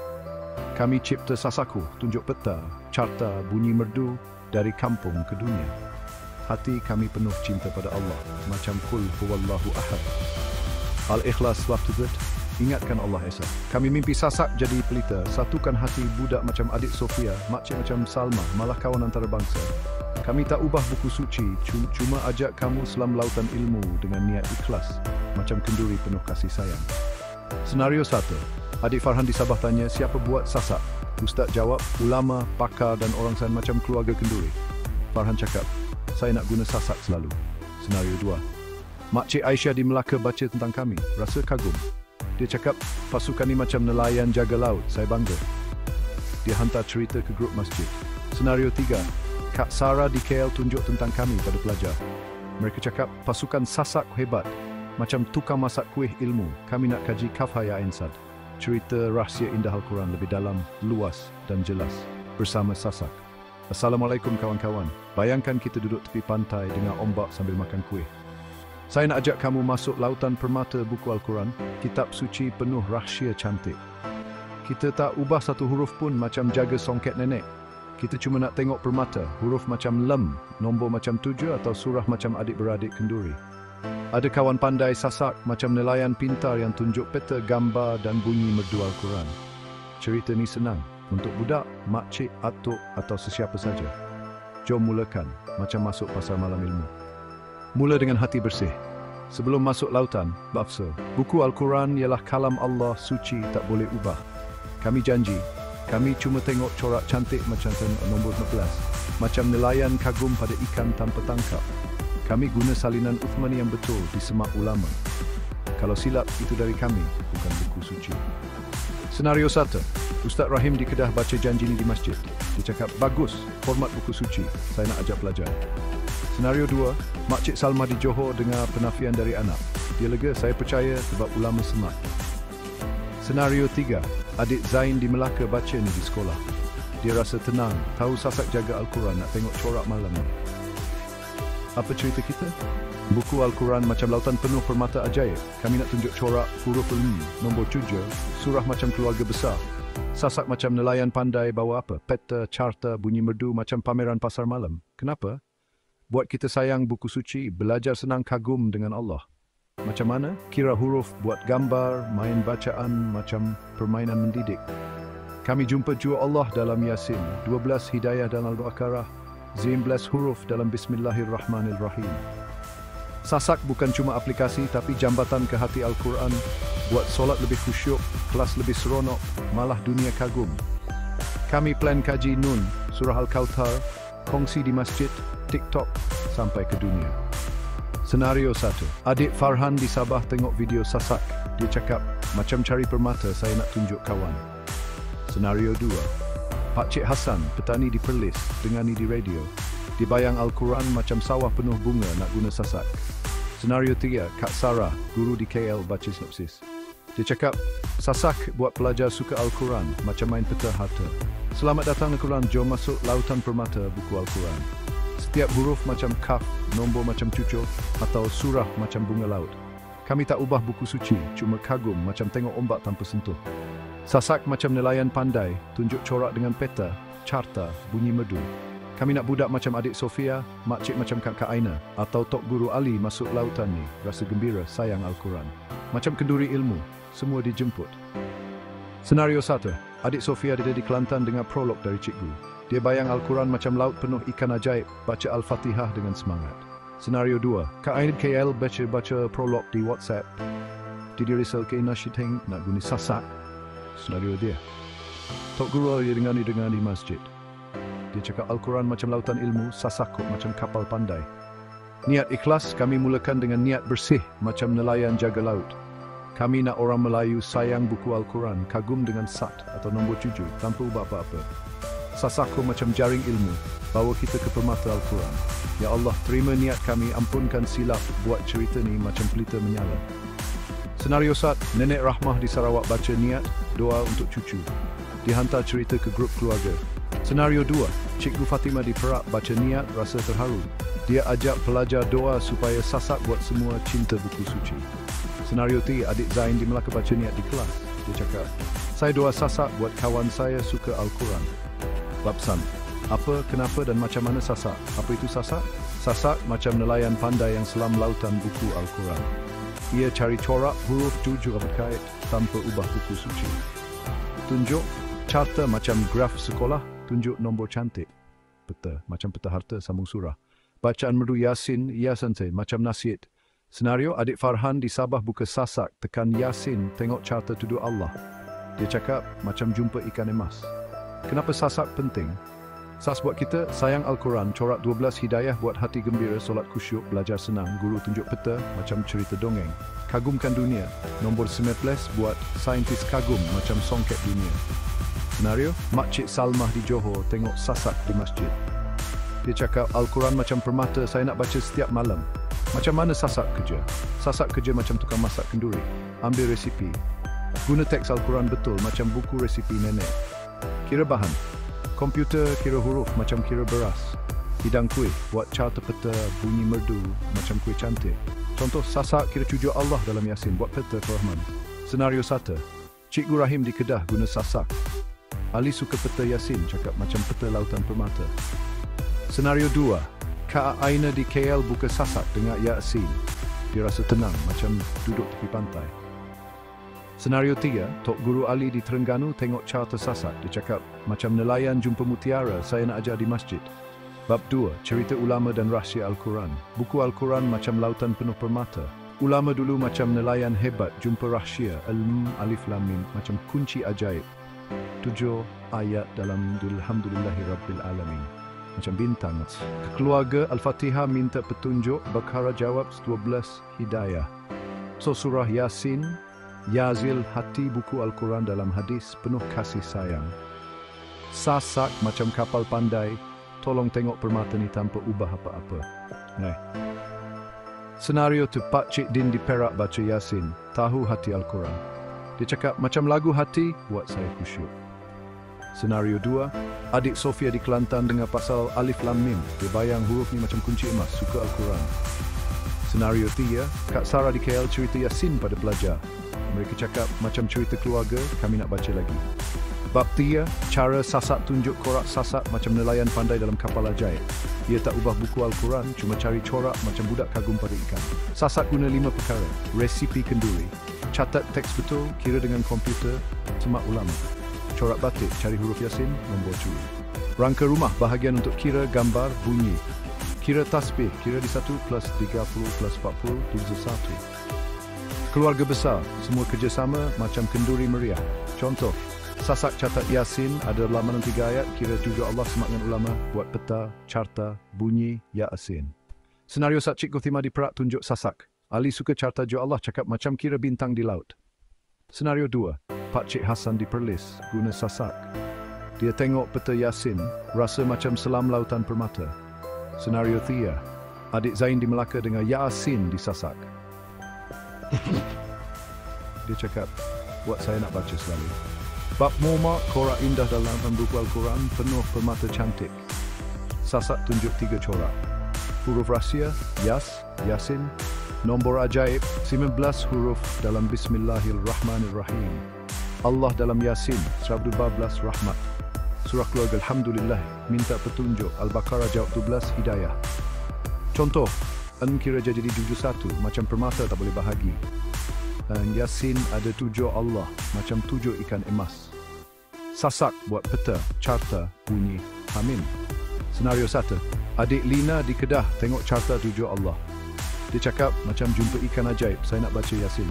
Kami cipta sasaku, tunjuk peta, carta, bunyi merdu dari kampung ke dunia. Hati kami penuh cinta pada Allah, macam Qul Huwallahu Ahad. Al-Ikhlas waktu itu, ingatkan Allah Esa. Kami mimpi sasak jadi pelita, satukan hati budak macam adik Sofia, makcik macam Salma, malah kawan antarabangsa. Kami tak ubah buku suci, cuma ajak kamu selam lautan ilmu dengan niat ikhlas, macam kenduri penuh kasih sayang. Senario 1. Adik Farhan di Sabah tanya, siapa buat sasak? Ustaz jawab, ulama, pakar dan orang sayang macam keluarga kenduri. Farhan cakap, saya nak guna sasak selalu. Senario 2. Makcik Aisyah di Melaka baca tentang kami, rasa kagum. Dia cakap, pasukan ni macam nelayan jaga laut, saya bangga. Dia hantar cerita ke grup masjid. Senario 3. Kak Sarah di KL tunjuk tentang kami pada pelajar. Mereka cakap, pasukan sasak hebat, macam tukang masak kuih ilmu. Kami nak kaji Kaf Ya Ain Sad. Cerita rahsia indah Al-Quran lebih dalam, luas dan jelas bersama sasak. Assalamualaikum kawan-kawan. Bayangkan kita duduk tepi pantai dengan ombak sambil makan kuih. Saya nak ajak kamu masuk lautan permata buku Al-Quran, kitab suci penuh rahsia cantik. Kita tak ubah satu huruf pun macam jaga songket nenek. Kita cuma nak tengok permata, huruf macam lem, nombor macam 7 atau surah macam adik-beradik kenduri. Ada kawan pandai sasak macam nelayan pintar yang tunjuk peta, gambar dan bunyi merdu Al-Quran. Cerita ni senang untuk budak, makcik, atuk atau sesiapa saja. Jom mulakan macam masuk pasar malam ilmu. Mula dengan hati bersih. Sebelum masuk lautan, bafsa. Buku Al-Quran ialah kalam Allah suci, tak boleh ubah. Kami janji, kami cuma tengok corak cantik macam nombor 14. Macam nelayan kagum pada ikan tanpa tangkap. Kami guna salinan Uthmani yang betul di semak ulama. Kalau silap, itu dari kami, bukan buku suci. Senario 1. Ustaz Rahim di Kedah baca janji ni di masjid. Dia cakap, bagus, hormat buku suci. Saya nak ajak belajar. Senario 2. Makcik Salma di Johor dengar penafian dari anak. Dia lega, saya percaya sebab ulama semak. Senario 3. Adik Zain di Melaka baca ni di sekolah. Dia rasa tenang, tahu sasak jaga Al-Quran, nak tengok corak malam ni. Apa cerita kita? Buku Al-Quran macam lautan penuh permata ajaib. Kami nak tunjuk corak, huruf ilmu, nombor 7, surah macam keluarga besar. Sasak macam nelayan pandai bawa apa? Peta, carta, bunyi merdu macam pameran pasar malam. Kenapa? Buat kita sayang buku suci, belajar senang kagum dengan Allah. Macam mana? Kira huruf, buat gambar, main bacaan macam permainan mendidik. Kami jumpa jua Allah dalam Yasin, 12 hidayah dalam Al-Baqarah, 19 huruf dalam Bismillahirrahmanirrahim. Sasak bukan cuma aplikasi tapi jambatan ke hati Al-Quran, buat solat lebih khusyuk, kelas lebih seronok, malah dunia kagum. Kami plan kaji Nun, surah Al-Kauthar, kongsi di masjid, TikTok, sampai ke dunia. Senario 1. Adik Farhan di Sabah tengok video sasak. Dia cakap, macam cari permata, saya nak tunjuk kawan. Senario 2. Pakcik Hassan, petani di Perlis, dengar ni di radio. Dibayang Al-Quran macam sawah penuh bunga nak guna sasak. Senario 3. Kak Sarah, guru di KL baca sinopsis. Dia cakap, sasak buat pelajar suka Al-Quran macam main peta harta. Selamat datang Al-Quran, jom masuk lautan permata buku Al-Quran. Setiap huruf macam kaf, nombor macam cucuk, atau surah macam bunga laut. Kami tak ubah buku suci, cuma kagum macam tengok ombak tanpa sentuh. Sasak macam nelayan pandai, tunjuk corak dengan peta, carta, bunyi merdu. Kami nak budak macam adik Sofia, makcik macam kakak Aina, atau Tok Guru Ali masuk lautan ni, rasa gembira, sayang Al-Quran. Macam kenduri ilmu, semua dijemput. Senario 1. Adik Sofia ada di Kelantan dengar prolog dari cikgu. Dia bayang Al-Quran macam laut penuh ikan ajaib, baca Al-Fatihah dengan semangat. Senario 2. Kak Ain KL baca prolog di WhatsApp. Dia risau ke nasyideng nak guna sasak. Senario dia. Tok Guru dia dengar di masjid. Dia cakap Al-Quran macam lautan ilmu, sasakut macam kapal pandai. Niat ikhlas kami mulakan dengan niat bersih macam nelayan jaga laut. Kami nak orang Melayu sayang buku Al-Quran, kagum dengan sat atau nombor 7 tanpa ubah apa-apa. Sasaku macam jaring ilmu, bawa kita ke permata Al-Quran. Ya Allah, terima niat kami, ampunkan silap, buat cerita ni macam pelita menyala. Senario 1, Nenek Rahmah di Sarawak baca niat doa untuk cucu. Dihantar cerita ke grup keluarga. Senario 2, Cikgu Fatimah di Perak baca niat rasa terharu. Dia ajak pelajar doa supaya Sasak buat semua cinta buku suci. Senario 3, Adik Zain di Melaka baca niat di kelas. Dia cakap, saya doa Sasak buat kawan saya suka Al-Quran. Babsan, apa, kenapa dan macam mana Sasak? Apa itu Sasak? Sasak macam nelayan pandai yang selam lautan buku Al-Quran. Ia cari corak huruf jujur berkait tanpa ubah buku suci. Tunjuk carta macam graf sekolah, tunjuk nombor cantik. Peta macam peta harta sambung surah. Bacaan merdu Yasin, ya santai macam nasihat. Senario, Adik Farhan di Sabah buka Sasak, tekan Yasin, tengok carta tuduh Allah. Dia cakap macam jumpa ikan emas. Kenapa Sasak penting? Sas buat kita sayang Al-Quran, corak 12 hidayah buat hati gembira, solat khusyuk, belajar senang, guru tunjuk peta macam cerita dongeng. Kagumkan dunia, nombor 19 buat saintis kagum macam songket dunia. Senario, Makcik Salmah di Johor tengok Sasak di masjid. Dia cakap Al-Quran macam permata, saya nak baca setiap malam. Macam mana Sasak kerja? Sasak kerja macam tukang masak kenduri. Ambil resipi. Guna teks Al-Quran betul macam buku resipi nenek. Kira bahan. Komputer kira huruf macam kira beras. Hidang kuih, buat carta peta, bunyi merdu macam kuih cantik. Contoh, Sasak kira cujuk Allah dalam Yasin, buat peta ke Rahman. Senario 1, Cikgu Rahim di Kedah guna Sasak. Ali suka peta Yasin, cakap macam peta lautan permata. Senario 2, Kak Aina di KL buka Sasak dengar Yasin. Dia rasa tenang macam duduk tepi pantai. Senario 3, Tok Guru Ali di Terengganu tengok carta Sasak. Dia cakap, macam nelayan jumpa mutiara, saya nak ajar di masjid. Bab 2, cerita ulama dan rahsia Al-Quran. Buku Al-Quran macam lautan penuh permata. Ulama dulu macam nelayan hebat, jumpa rahsia, ilmu, alif lam mim, macam kunci ajaib. 7 ayat dalam Alhamdulillahi Rabbil Alamin. Macam bintang. Keluarga Al-Fatihah minta petunjuk, Baqarah jawab 12 hidayah. So surah Yasin, Yazil hati buku Al-Quran dalam hadis penuh kasih sayang. Sasak macam kapal pandai, tolong tengok permata ni tanpa ubah apa-apa. Senario tu Pakcik Din di Perak baca Yasin, tahu hati Al-Quran. Dia cakap macam lagu hati, buat saya khusyuk. Senario 2, Adik Sofia di Kelantan dengar pasal Alif Lam Mim. Dia bayang huruf ni macam kunci emas, suka Al-Quran. Senario 3, Kak Sarah di KL cerita Yasin pada pelajar. Mereka cakap macam cerita keluarga, kami nak baca lagi. Bab 3, cara Sasak tunjuk korak Sasak macam nelayan pandai dalam kapal ajaib. Ia tak ubah buku Al-Quran, cuma cari corak macam budak kagum pada ikan. Sasak guna 5 perkara. Resipi kenduri. Catat teks betul, kira dengan komputer, semak ulama. Corak batik, cari huruf Yasin, nombor curi. Rangka rumah, bahagian untuk kira, gambar, bunyi. Kira tasbih, kira di 1 plus 30 plus 40, tulis 1. Keluarga besar, semua kerjasama macam kenduri meriah. Contoh, Sasak catat Yasin, ada lamanan 3 ayat, kira tujuh Allah semak dengan ulama, buat peta, carta, bunyi, Yasin. Senario Cikgu Fatimah di Perak tunjuk Sasak. Ali suka carta Jo Allah, cakap macam kira bintang di laut. Senario 2, Pakcik Hassan di Perlis, guna Sasak. Dia tengok peta Yasin, rasa macam selam lautan permata. Senario 3, Adik Zain di Melaka dengar Yasin di Sasak. Dia cakap, buat saya nak baca selalu. Bab Momak, korak indah dalam buku Al-Quran, penuh permata cantik. Sasak tunjuk 3 corak. Huruf rahsia, Yas, Yasin. Nombor ajaib, 19 huruf dalam Bismillahirrahmanirrahim. Allah dalam Yasin, 112 rahmat. Surah keluarga Alhamdulillah, minta petunjuk. Al-Baqarah jawab 12 hidayah. Contoh, kira jadi 71, macam permata tak boleh bahagi. Dan Yasin ada 7 Allah, macam 7 ikan emas. Sasak buat peta, carta, bunyi, Amin. Senario 1, Adik Lina di Kedah tengok carta 7 Allah. Dia cakap macam jumpa ikan ajaib, saya nak baca Yasin.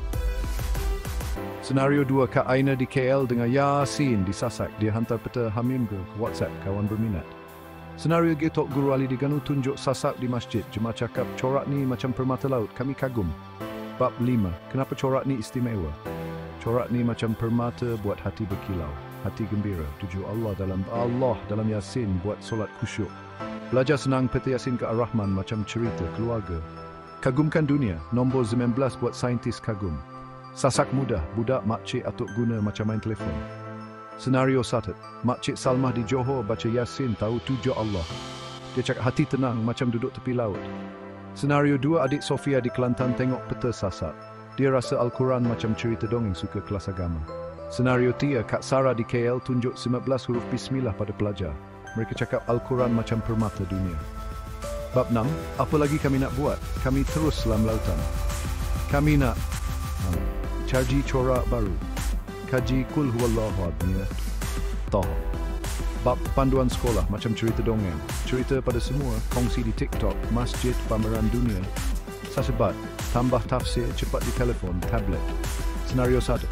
Senario 2, Kak Aina di KL dengan Yasin di Sasak. Dia hantar peta Hamim ke WhatsApp kawan berminat. Senario G, Tok Guru Ali di Ganu tunjuk Sasak di masjid. Jemaah cakap corak ni macam permata laut, kami kagum. Bab 5, kenapa corak ni istimewa? Corak ni macam permata buat hati berkilau, hati gembira. Tuju Allah dalam Yasin buat solat khusyuk. Belajar senang peta Yasin ke Ar-Rahman macam cerita keluarga. Kagumkan dunia, nombor 19 buat saintis kagum. Sasak mudah, budak makcik atuk guna macam main telefon. Senario 1. Makcik Salmah di Johor baca Yasin tahu tujuh Allah. Dia cakap hati tenang macam duduk tepi laut. Senario 2. Adik Sofia di Kelantan tengok peta sasak. Dia rasa Al-Quran macam cerita dongeng suka kelas agama. Senario 3. Kak Sarah di KL tunjuk 19 huruf Bismillah pada pelajar. Mereka cakap Al-Quran macam permata dunia. Bab 6. Apa lagi kami nak buat? Kami terus selam lautan. Kami nak caji corak baru. Kaji Qul Huwallahu Ahad. Tahu. Bab panduan sekolah macam cerita dongeng. Cerita pada semua, kongsi di TikTok, masjid, pameran dunia. Sasebat, tambah tafsir cepat di telefon, tablet. Senario 1.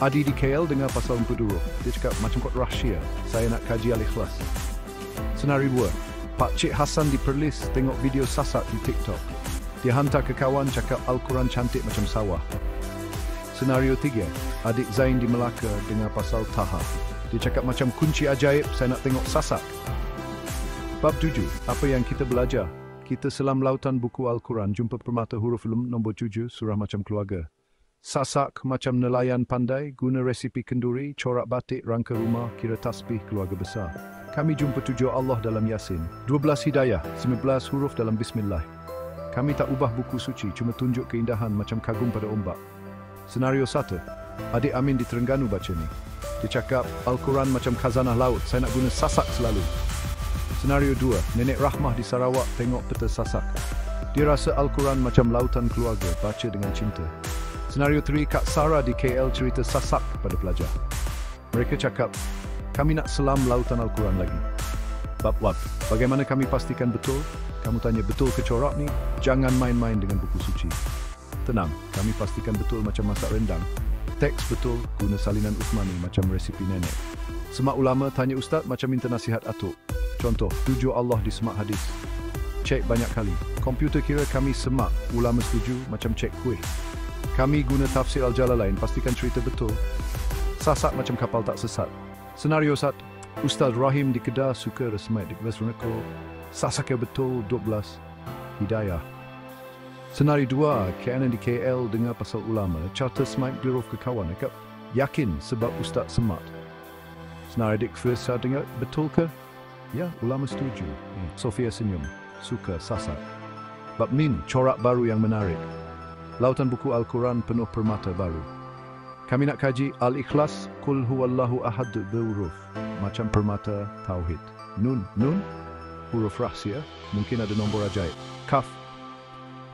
Adi di KL dengar pasal Empedu Huruf. Dia cakap macam kod rahsia. Saya nak kaji Al-Ikhlas. Senario 2. Pak Cik Hassan di Perlis tengok video sasak di TikTok. Dia hantar ke kawan cakap Al-Quran cantik macam sawah. Senario 3. Adik Zain di Melaka dengar pasal Taha. Dia cakap macam kunci ajaib, saya nak tengok sasak. Bab 7. Apa yang kita belajar? Kita selam lautan buku Al-Quran, jumpa permata huruf lum nombor 7, surah macam keluarga. Sasak macam nelayan pandai, guna resipi kenduri, corak batik, rangka rumah, kira tasbih keluarga besar. Kami jumpa tujuh Allah dalam Yasin, 12 hidayah, 19 huruf dalam Bismillah. Kami tak ubah buku suci, cuma tunjuk keindahan macam kagum pada ombak. Senario 1. Adik Amin di Terengganu baca ni. Dia cakap, Al-Quran macam khazanah laut, saya nak guna sasak selalu. Senario 2. Nenek Rahmah di Sarawak tengok peta sasak. Dia rasa Al-Quran macam lautan keluarga, baca dengan cinta. Senario 3. Kak Sarah di KL cerita sasak pada pelajar. Mereka cakap, kami nak selam lautan Al-Quran lagi. Bab what? Bagaimana kami pastikan betul? Kamu tanya betul ke corak ni? Jangan main-main dengan buku suci. Tenang, kami pastikan betul macam masak rendang. Teks betul, guna salinan Uthmani macam resipi nenek. Semak ulama tanya ustaz macam minta nasihat atuk. Contoh, tujuh Allah di semak hadis. Cek banyak kali. Komputer kira kami semak, ulama setuju macam cek kuih. Kami guna tafsir Al-Jalalain, pastikan cerita betul. Sasak macam kapal tak sesat. Senario 1. Ustaz Rahim di Kedah suka resmai di kelas Runeko. Sasaknya betul 12. Hidayah. Senario 2. KNN di KL dengar pasal ulama. Charter smite di roof ke kawan. Akap yakin sebab Ustaz semat. Senario dik first saya dengar betul ke? Ya, ulama setuju. Sofia senyum. Suka sasak. Bab min, corak baru yang menarik. Lautan buku Al-Quran penuh permata baru. Kami nak kaji Al-Ikhlas, Qul Huwallahu Ahad berhuruf macam permata tauhid. Nun, huruf rahsia, mungkin ada nombor ajaib. Kaf,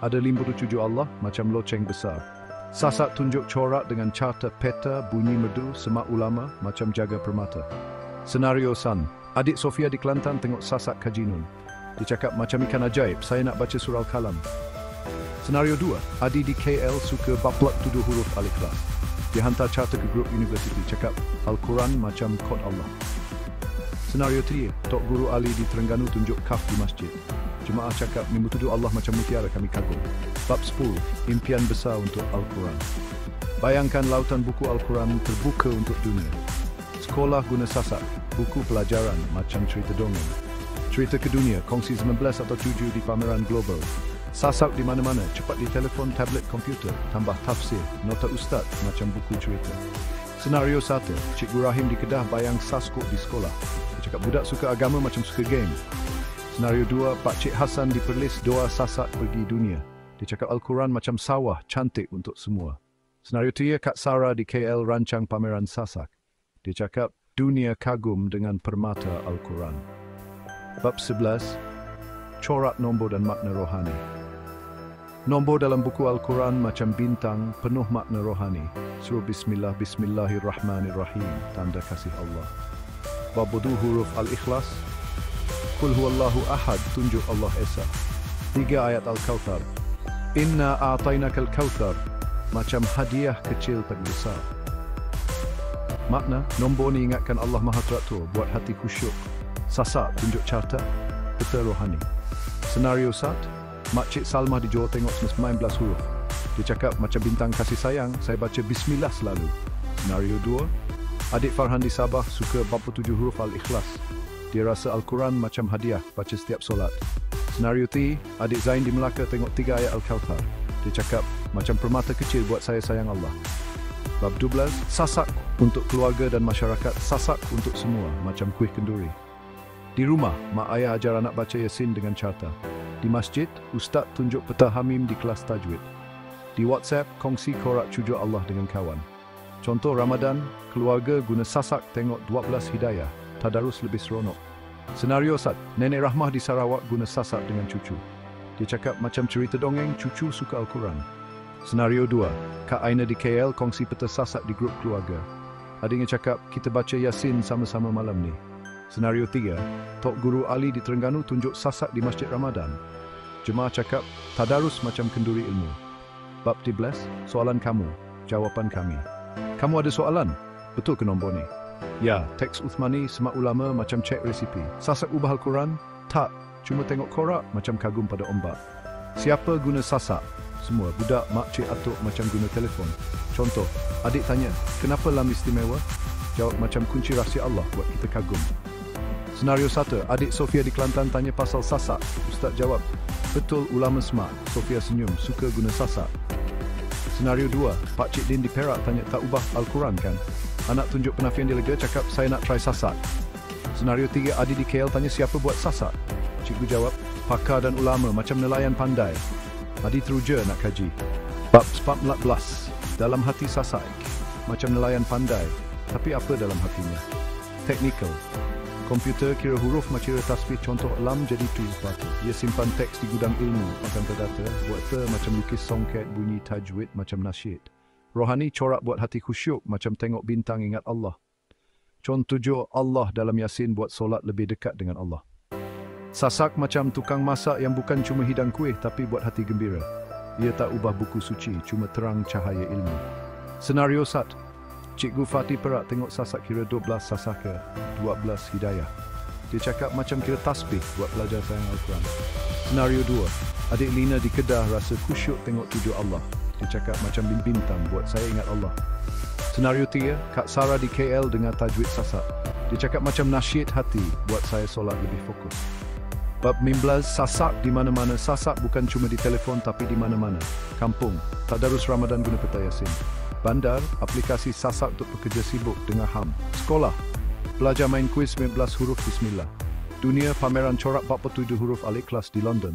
ada 57 Allah macam loceng besar. Sasak tunjuk corak dengan carta peta, bunyi merdu, semak ulama macam jaga permata. Senario San, adik Sofia di Kelantan tengok sasak kaji nun. Dia cakap macam ikan ajaib, saya nak baca surah Al-Kalam. Senario 2, Adi di KL suka baplak tuduh huruf Al-Ikhlas. Dia hantar carta ke grup universiti, cakap Al-Quran macam kod Allah. Senario 3, Tok Guru Ali di Terengganu tunjuk kaf di masjid. Jemaah cakap, mimpi tuduh Allah macam mutiara, kami kagum. Bab 10, impian besar untuk Al-Quran. Bayangkan lautan buku Al-Quran terbuka untuk dunia. Sekolah guna sasak, buku pelajaran macam cerita dongeng. Cerita ke dunia, kongsi 19 atau 7 di pameran global. Sasak di mana-mana, cepat di telefon, tablet, komputer, tambah tafsir, nota ustaz macam buku cerita. Senario 1, Cikgu Rahim di Kedah bayang saskok di sekolah. Dia cakap budak suka agama macam suka game. Senario 2, Pak Cik Hassan di Perlis doa sasak pergi dunia. Dia cakap Al-Quran macam sawah, cantik untuk semua. Senario 3, Kak Sarah di KL rancang pameran sasak. Dia cakap dunia kagum dengan permata Al-Quran. Bab 11, corak nombor dan makna rohani. Nombor dalam buku Al-Quran macam bintang, penuh makna rohani. Surah Bismillah, Bismillahirrahmanirrahim, tanda kasih Allah. Bab 2 huruf Al-Ikhlas. Qul Huwallahu Ahad, tunjuk Allah Esa. 3 ayat Al-Kauthar. Inna a'tainakal kauthar, macam hadiah kecil tak besar. Makna, nombor ni ingatkan Allah Maha Teratur, buat hati khusyuk. Sasak, tunjuk carta, peta rohani. Senario 1, Makcik Salmah di Johor tengok 19 huruf. Dia cakap macam bintang kasih sayang, saya baca Bismillah selalu. Senario 2, adik Farhan di Sabah suka 47 huruf Al-Ikhlas. Dia rasa Al-Quran macam hadiah, baca setiap solat. Senario 3, adik Zain di Melaka tengok 3 ayat Al-Kauthar. Dia cakap macam permata kecil buat saya sayang Allah. Bab 12, sasak untuk keluarga dan masyarakat, sasak untuk semua, macam kuih kenduri. Di rumah, mak ayah ajar anak baca Yasin dengan carta. Di masjid, ustaz tunjuk peta hamim di kelas tajwid. Di WhatsApp, kongsi korak cujuk Allah dengan kawan. Contoh Ramadan, keluarga guna sasak tengok 12 hidayah, tadarus lebih seronok. Senario 1, Nenek Rahmah di Sarawak guna sasak dengan cucu. Dia cakap macam cerita dongeng, cucu suka Al-Quran. Senario 2, Kak Aina di KL kongsi peta sasak di grup keluarga. Adiknya cakap, kita baca Yasin sama-sama malam ni. Senario 3, Tok Guru Ali di Terengganu tunjuk sasak di Masjid Ramadan. Jemaah cakap, tadarus macam kenduri ilmu. Bab 13, soalan kamu, jawapan kami. Kamu ada soalan? Betul ke nombor ni? Ya, teks Uthmani semak ulama macam cek resipi. Sasak ubah Al-Quran? Tak, cuma tengok korak macam kagum pada ombak. Siapa guna sasak? Semua, budak, mak, cik, atuk macam guna telefon. Contoh, adik tanya, kenapa lam istimewa? Jawab macam kunci rahsia Allah buat kita kagum. Senario 1, adik Sofia di Kelantan tanya pasal sasak. Ustaz jawab, betul ulama smart. Sofia senyum, suka guna sasak. Senario 2, Pak Cik Din di Perak tanya, tak ubah Al-Quran kan? Anak tunjuk penafian dia lega, cakap, saya nak try sasak. Senario 3, Adi di KL tanya, siapa buat sasak? Cikgu jawab, pakar dan ulama macam nelayan pandai. Adi teruja nak kaji. Bab 14, dalam hati sasak. Macam nelayan pandai, tapi apa dalam hatinya? Technical. Komputer kira huruf macam tasbih, contoh lam jadi tu sepatu. Ia simpan teks di gudang ilmu, akan terdata. Buat macam lukis songket, bunyi tajwid macam nasyid. Rohani corak buat hati khusyuk macam tengok bintang ingat Allah. Contoh tujuh Allah dalam Yasin buat solat lebih dekat dengan Allah. Sasak macam tukang masak yang bukan cuma hidang kuih tapi buat hati gembira. Ia tak ubah buku suci, cuma terang cahaya ilmu. Senario 1, Cikgu Fatih Perak tengok sasak kira 12 sasaka, 12 hidayah. Dia cakap macam kira tasbih buat pelajar sayang Al-Quran. Senario 2, Adik Lina di Kedah rasa khusyuk tengok tujuh Allah. Dia cakap macam bintang buat saya ingat Allah. Senario 3, Kak Sarah di KL dengar tajwid sasak. Dia cakap macam nasyid hati buat saya solat lebih fokus. Bab 15, sasak di mana-mana. Sasak bukan cuma di telefon tapi di mana-mana. Kampung, tadarus Ramadan guna peta Yasin. Bandar, aplikasi sasak untuk pekerja sibuk dengar ham. Sekolah, belajar main kuis 19 huruf Bismillah. Dunia, pameran corak 47 huruf Al-Ikhlas di London.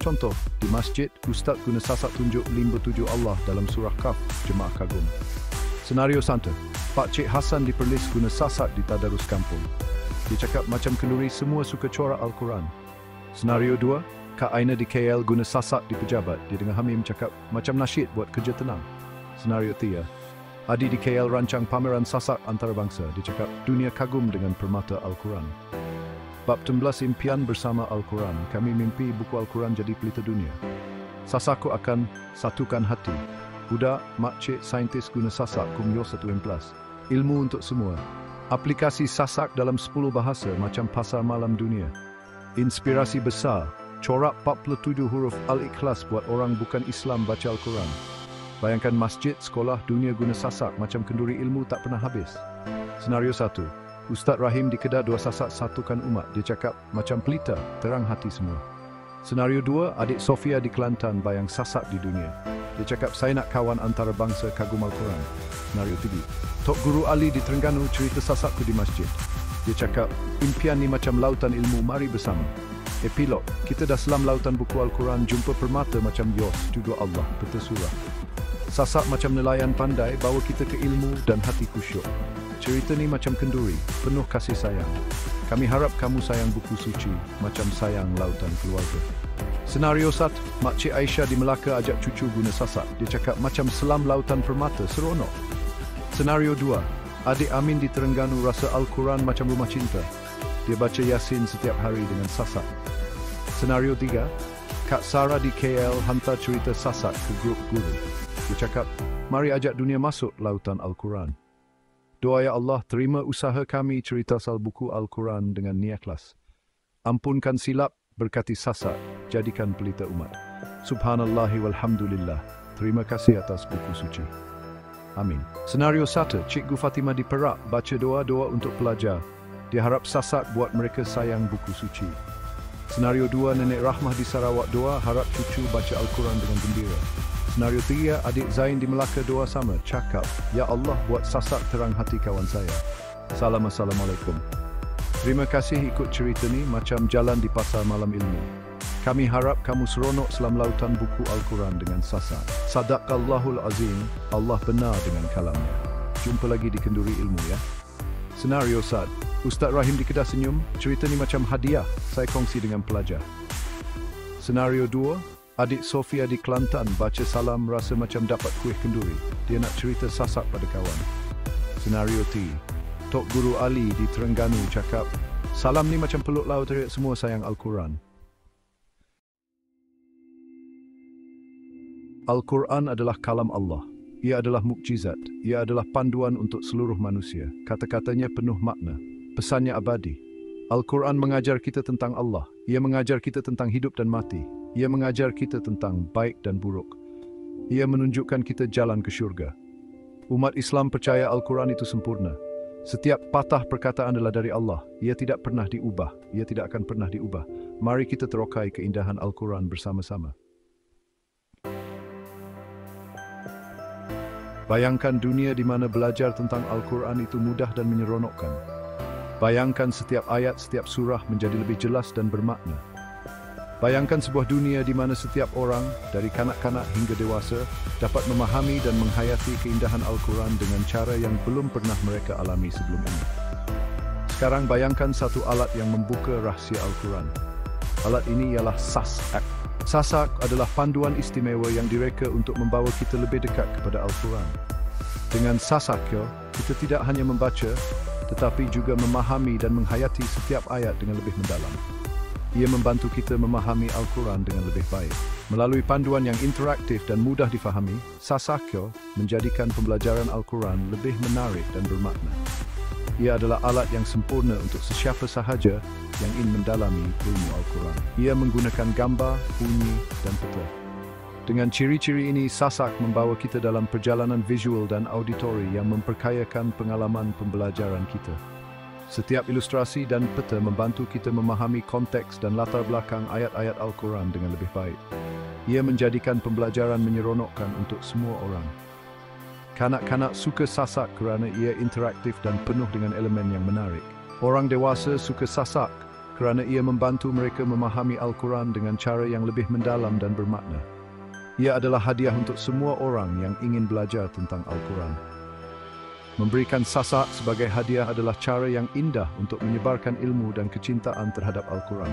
Contoh, di masjid, ustaz guna sasak tunjuk 57 Allah dalam surah Kaf, jemaah kagum. Senario 1, Pak Cik Hassan di Perlis guna sasak di tadarus kampung. Dia cakap macam kenduri semua suka corak Al-Quran. Senario 2, Kak Aina di KL guna sasak di pejabat. Dia dengar hamim cakap macam nasyid buat kerja tenang. Senario 3, Adi di KL rancang pameran sasak antarabangsa. Dia cakap dunia kagum dengan permata Al-Quran. Bab 11, impian bersama Al-Quran. Kami mimpi buku Al-Quran jadi pelita dunia. Sasakku akan satukan hati. Budak, makcik, saintis guna sasak kumyo 1M+. Ilmu untuk semua. Aplikasi sasak dalam 10 bahasa macam pasar malam dunia. Inspirasi besar, corak 47 huruf Al-Ikhlas buat orang bukan Islam baca Al-Quran. Bayangkan masjid, sekolah, dunia guna sasak macam kenduri ilmu tak pernah habis. Senario 1, Ustaz Rahim di Kedah dua sasak satukan umat. Dia cakap macam pelita, terang hati semua. Senario 2, Adik Sofia di Kelantan bayang sasak di dunia. Dia cakap saya nak kawan antarabangsa kagum Al-Quran. Senario 3, Tok Guru Ali di Terengganu cerita sasakku di masjid. Dia cakap, impian ni macam lautan ilmu, mari bersama. Epilog, kita dah selam lautan buku Al-Quran, jumpa permata macam Yos, tuduh Allah, peta surah. Sasak macam nelayan pandai, bawa kita ke ilmu dan hati khusyuk. Cerita ni macam kenduri, penuh kasih sayang. Kami harap kamu sayang buku suci, macam sayang lautan keluarga. Senario 1, Makcik Aisyah di Melaka ajak cucu guna sasak. Dia cakap macam selam lautan permata, seronok. Senario 2, Adik Amin di Terengganu rasa Al-Quran macam rumah cinta. Dia baca Yasin setiap hari dengan sasak. Senario 3, Kak Sarah di KL hantar cerita sasak ke grup guru. Dia cakap, mari ajak dunia masuk lautan Al-Quran. Doa ya Allah, terima usaha kami cerita asal buku Al-Quran dengan niat ikhlas. Ampunkan silap, berkati sasak, jadikan pelita umat. Subhanallahi walhamdulillah. Terima kasih atas buku suci. Amin. Senario 1, Cikgu Fatimah di Perak baca doa-doa untuk pelajar. Dia harap sasak buat mereka sayang buku suci. Senario 2, Nenek Rahmah di Sarawak doa harap cucu baca Al-Quran dengan gembira. Senario 3, adik Zain di Melaka doa sama, cakap, "Ya Allah, buat sasak terang hati kawan saya." Assalamualaikum. Terima kasih ikut cerita ni macam jalan di pasar malam ilmu. Kami harap kamu seronok selam lautan buku Al-Quran dengan sasak. Sadaqallahul Azim, Allah benar dengan kalamnya. Jumpa lagi di Kenduri Ilmu ya. Senario 1, Ustaz Rahim di Kedah Senyum, cerita ni macam hadiah, saya kongsi dengan pelajar. Senario 2, adik Sofia di Kelantan baca salam rasa macam dapat kuih kenduri. Dia nak cerita sasak pada kawan. Senario 3, Tok Guru Ali di Terengganu cakap, "Salam ni macam peluk laut teriak semua sayang Al-Quran." Al-Quran adalah kalam Allah. Ia adalah mukjizat. Ia adalah panduan untuk seluruh manusia. Kata-katanya penuh makna. Pesannya abadi. Al-Quran mengajar kita tentang Allah. Ia mengajar kita tentang hidup dan mati. Ia mengajar kita tentang baik dan buruk. Ia menunjukkan kita jalan ke syurga. Umat Islam percaya Al-Quran itu sempurna. Setiap patah perkataan adalah dari Allah. Ia tidak pernah diubah. Ia tidak akan pernah diubah. Mari kita terokai keindahan Al-Quran bersama-sama. Bayangkan dunia di mana belajar tentang Al-Quran itu mudah dan menyeronokkan. Bayangkan setiap ayat, setiap surah menjadi lebih jelas dan bermakna. Bayangkan sebuah dunia di mana setiap orang, dari kanak-kanak hingga dewasa, dapat memahami dan menghayati keindahan Al-Quran dengan cara yang belum pernah mereka alami sebelum ini. Sekarang bayangkan satu alat yang membuka rahsia Al-Quran. Alat ini ialah sasak. Sasak adalah panduan istimewa yang direka untuk membawa kita lebih dekat kepada Al-Quran. Dengan sasak, kita tidak hanya membaca, tetapi juga memahami dan menghayati setiap ayat dengan lebih mendalam. Ia membantu kita memahami Al-Quran dengan lebih baik. Melalui panduan yang interaktif dan mudah difahami, sasak menjadikan pembelajaran Al-Quran lebih menarik dan bermakna. Ia adalah alat yang sempurna untuk sesiapa sahaja yang ingin mendalami ilmu Al-Quran. Ia menggunakan gambar, bunyi, dan peta. Dengan ciri-ciri ini, sasak membawa kita dalam perjalanan visual dan auditori yang memperkayakan pengalaman pembelajaran kita. Setiap ilustrasi dan peta membantu kita memahami konteks dan latar belakang ayat-ayat Al-Quran dengan lebih baik. Ia menjadikan pembelajaran menyeronokkan untuk semua orang. Kanak-kanak suka sasak kerana ia interaktif dan penuh dengan elemen yang menarik. Orang dewasa suka sasak kerana ia membantu mereka memahami Al-Quran dengan cara yang lebih mendalam dan bermakna. Ia adalah hadiah untuk semua orang yang ingin belajar tentang Al-Quran. Memberikan sasak sebagai hadiah adalah cara yang indah untuk menyebarkan ilmu dan kecintaan terhadap Al-Quran.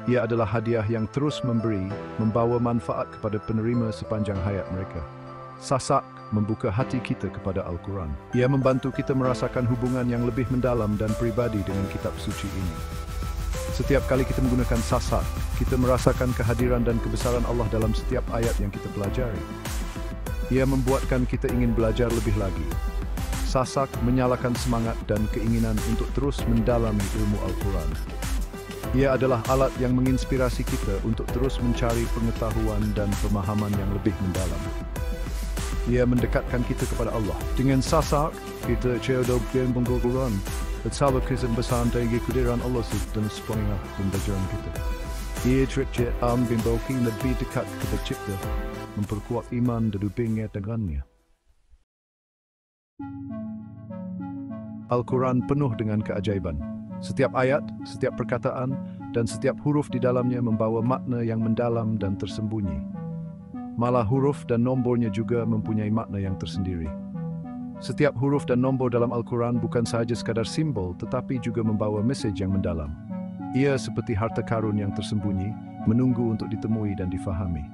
Ia adalah hadiah yang terus memberi, membawa manfaat kepada penerima sepanjang hayat mereka. Sasak membuka hati kita kepada Al-Quran. Ia membantu kita merasakan hubungan yang lebih mendalam dan pribadi dengan kitab suci ini. Setiap kali kita menggunakan sasak, kita merasakan kehadiran dan kebesaran Allah dalam setiap ayat yang kita pelajari. Ia membuatkan kita ingin belajar lebih lagi. Sasak menyalakan semangat dan keinginan untuk terus mendalami ilmu Al-Quran. Ia adalah alat yang menginspirasi kita untuk terus mencari pengetahuan dan pemahaman yang lebih mendalam. Ia mendekatkan kita kepada Allah. Dengan sasak, kita cerdok dan pengguguran. Bersama kesembasan dari kehadiran Allah dan sepanjang pembelajaran kita. Ia tercipta membawa kita lebih dekat kepada Cipta, memperkuat iman dan hubungan dengannya. Al-Quran penuh dengan keajaiban. Setiap ayat, setiap perkataan, dan setiap huruf di dalamnya membawa makna yang mendalam dan tersembunyi. Malah huruf dan nombornya juga mempunyai makna yang tersendiri. Setiap huruf dan nombor dalam Al-Quran bukan sahaja sekadar simbol, tetapi juga membawa mesej yang mendalam. Ia seperti harta karun yang tersembunyi, menunggu untuk ditemui dan difahami.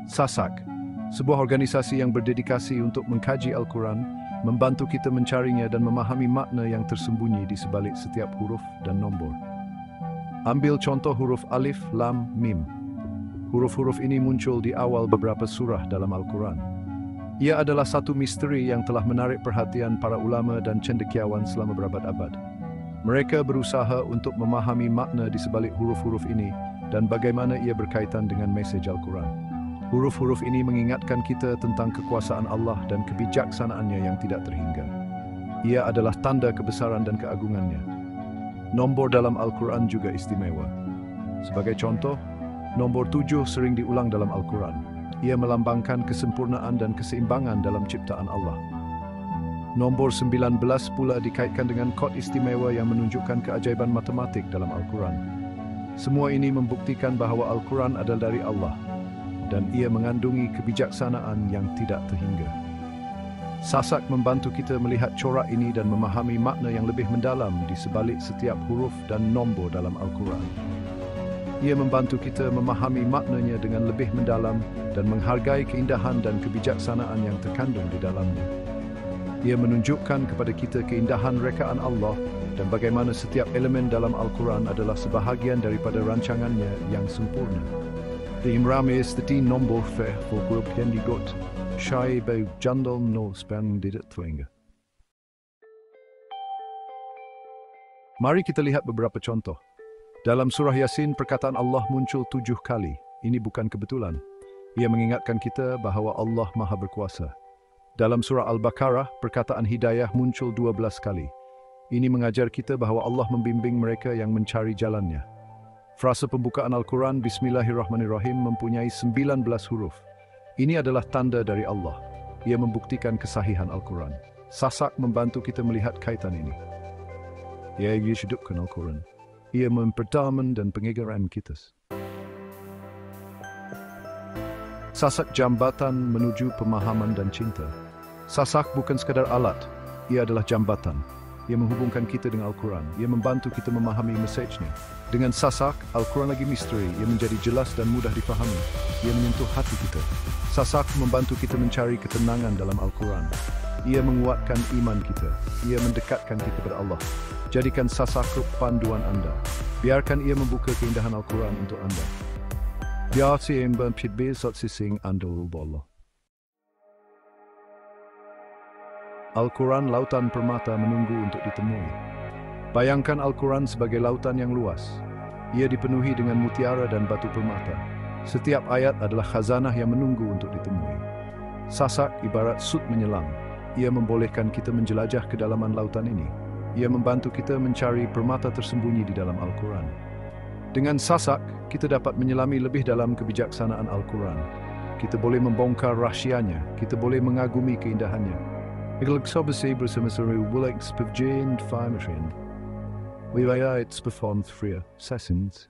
Sasak, sebuah organisasi yang berdedikasi untuk mengkaji Al-Quran, membantu kita mencarinya dan memahami makna yang tersembunyi di sebalik setiap huruf dan nombor. Ambil contoh huruf alif, lam, mim. Huruf-huruf ini muncul di awal beberapa surah dalam Al-Quran. Ia adalah satu misteri yang telah menarik perhatian para ulama dan cendekiawan selama berabad-abad. Mereka berusaha untuk memahami makna di sebalik huruf-huruf ini dan bagaimana ia berkaitan dengan mesej Al-Quran. Huruf-huruf ini mengingatkan kita tentang kekuasaan Allah dan kebijaksanaannya yang tidak terhingga. Ia adalah tanda kebesaran dan keagungannya. Nombor dalam Al-Quran juga istimewa. Sebagai contoh, nombor 7 sering diulang dalam Al-Quran. Ia melambangkan kesempurnaan dan keseimbangan dalam ciptaan Allah. Nombor 19 pula dikaitkan dengan kod istimewa yang menunjukkan keajaiban matematik dalam Al-Quran. Semua ini membuktikan bahawa Al-Quran adalah dari Allah dan ia mengandungi kebijaksanaan yang tidak terhingga. Sasak membantu kita melihat corak ini dan memahami makna yang lebih mendalam di sebalik setiap huruf dan nombor dalam Al-Quran. Ia membantu kita memahami maknanya dengan lebih mendalam dan menghargai keindahan dan kebijaksanaan yang terkandung di dalamnya. Ia menunjukkan kepada kita keindahan rekaan Allah dan bagaimana setiap elemen dalam Al-Quran adalah sebahagian daripada rancangannya yang sempurna. Det inrames det din nombor för grupp händigot. Shai bau jandal no spang didet tuenga. Mari kita lihat beberapa contoh. Dalam surah Yasin, perkataan Allah muncul 7 kali. Ini bukan kebetulan. Ia mengingatkan kita bahawa Allah Maha Berkuasa. Dalam surah Al-Baqarah, perkataan hidayah muncul 12 kali. Ini mengajar kita bahawa Allah membimbing mereka yang mencari jalannya. Frasa pembukaan Al-Quran Bismillahirrahmanirrahim mempunyai 19 huruf. Ini adalah tanda dari Allah. Ia membuktikan kesahihan Al-Quran. Sasak membantu kita melihat kaitan ini. Ia hidupkan Al-Quran. Ia memperdalam dan pengegaran kita. Sasak jambatan menuju pemahaman dan cinta. Sasak bukan sekadar alat, ia adalah jambatan. Ia menghubungkan kita dengan Al-Quran. Ia membantu kita memahami mesejnya. Dengan sasak, Al-Quran lagi misteri. Ia menjadi jelas dan mudah difahami. Ia menyentuh hati kita. Sasak membantu kita mencari ketenangan dalam Al-Quran. Ia menguatkan iman kita. Ia mendekatkan kita kepada Allah. Jadikan sasak panduan anda. Biarkan ia membuka keindahan Al-Quran untuk anda. Biar si emban pitbir sot sising andul bollo. Al-Quran lautan permata menunggu untuk ditemui. Bayangkan Al-Quran sebagai lautan yang luas. Ia dipenuhi dengan mutiara dan batu permata. Setiap ayat adalah khazanah yang menunggu untuk ditemui. Sasak ibarat sut menyelam. Ia membolehkan kita menjelajah kedalaman lautan ini. Ia membantu kita mencari permata tersembunyi di dalam Al-Quran. Dengan sasak, kita dapat menyelami lebih dalam kebijaksanaan Al-Quran. Kita boleh membongkar rahsianya. Kita boleh mengagumi keindahannya. Iglagsobasi bersama-sama Willex Pevjane Fimetrin. Wilayah it's performed free sessions.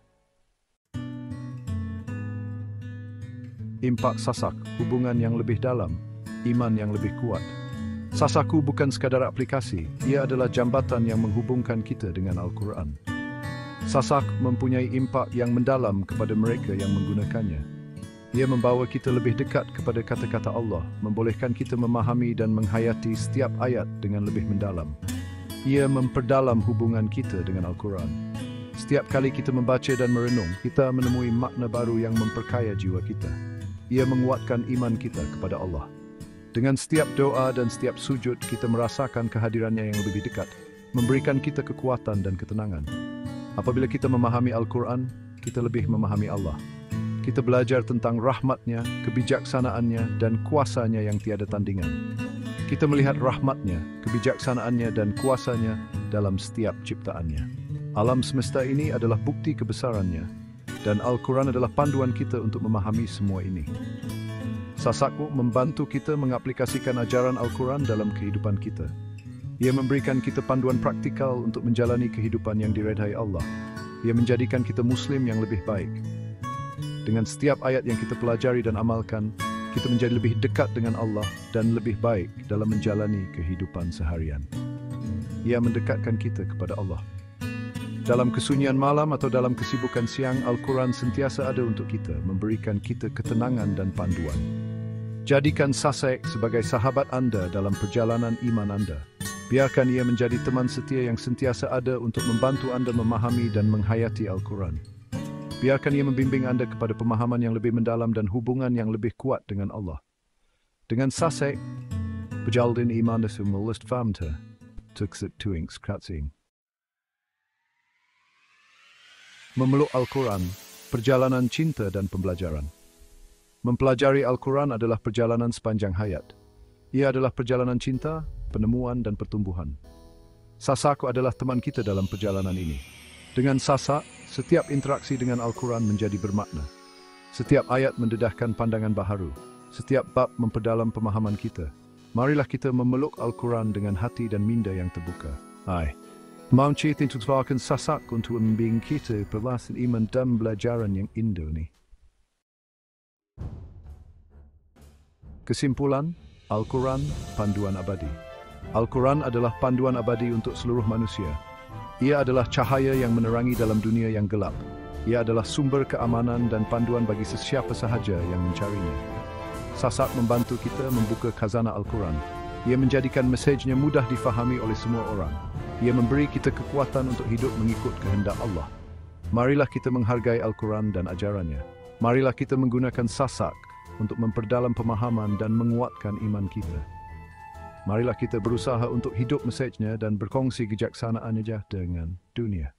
Impak sasak, hubungan yang lebih dalam, iman yang lebih kuat. Sasaku bukan sekadar aplikasi, ia adalah jambatan yang menghubungkan kita dengan Al-Quran. Sasak mempunyai impak yang mendalam kepada mereka yang menggunakannya. Ia membawa kita lebih dekat kepada kata-kata Allah, membolehkan kita memahami dan menghayati setiap ayat dengan lebih mendalam. Ia memperdalam hubungan kita dengan Al-Quran. Setiap kali kita membaca dan merenung, kita menemui makna baru yang memperkaya jiwa kita. Ia menguatkan iman kita kepada Allah. Dengan setiap doa dan setiap sujud, kita merasakan kehadirannya yang lebih dekat, memberikan kita kekuatan dan ketenangan. Apabila kita memahami Al-Quran, kita lebih memahami Allah. Kita belajar tentang rahmatnya, kebijaksanaannya, dan kuasanya yang tiada tandingan. Kita melihat rahmatnya, kebijaksanaannya, dan kuasanya dalam setiap ciptaannya. Alam semesta ini adalah bukti kebesarannya, dan Al-Quran adalah panduan kita untuk memahami semua ini. Sasaku membantu kita mengaplikasikan ajaran Al-Quran dalam kehidupan kita. Ia memberikan kita panduan praktikal untuk menjalani kehidupan yang diredai Allah. Ia menjadikan kita Muslim yang lebih baik. Dengan setiap ayat yang kita pelajari dan amalkan, kita menjadi lebih dekat dengan Allah dan lebih baik dalam menjalani kehidupan seharian. Ia mendekatkan kita kepada Allah. Dalam kesunyian malam atau dalam kesibukan siang, Al-Quran sentiasa ada untuk kita, memberikan kita ketenangan dan panduan. Jadikan sasak sebagai sahabat anda dalam perjalanan iman anda. Biarkan ia menjadi teman setia yang sentiasa ada untuk membantu anda memahami dan menghayati Al-Quran. Biarkan ia membimbing anda kepada pemahaman yang lebih mendalam dan hubungan yang lebih kuat dengan Allah. Dengan sasak, berjaldin iman semulist famta, tuksit tuings kratsing. Memeluk Al-Quran, perjalanan cinta dan pembelajaran. Mempelajari Al-Quran adalah perjalanan sepanjang hayat. Ia adalah perjalanan cinta, penemuan dan pertumbuhan. Sasak adalah teman kita dalam perjalanan ini. Dengan sasak, setiap interaksi dengan Al-Quran menjadi bermakna. Setiap ayat mendedahkan pandangan baharu. Setiap bab memperdalam pemahaman kita. Marilah kita memeluk Al-Quran dengan hati dan minda yang terbuka. Mohon cerita tutupakan sasak untuk membimbing kita perlahan iman dan belajaran yang indah ni. Kesimpulan, Al-Quran, panduan abadi. Al-Quran adalah panduan abadi untuk seluruh manusia. Ia adalah cahaya yang menerangi dalam dunia yang gelap. Ia adalah sumber keamanan dan panduan bagi sesiapa sahaja yang mencarinya. Sasak membantu kita membuka khazanah Al-Quran. Ia menjadikan mesejnya mudah difahami oleh semua orang. Ia memberi kita kekuatan untuk hidup mengikut kehendak Allah. Marilah kita menghargai Al-Quran dan ajarannya. Marilah kita menggunakan sasak untuk memperdalam pemahaman dan menguatkan iman kita. Marilah kita berusaha untuk hidup mesejnya dan berkongsi kejaksanaannya dengan dunia.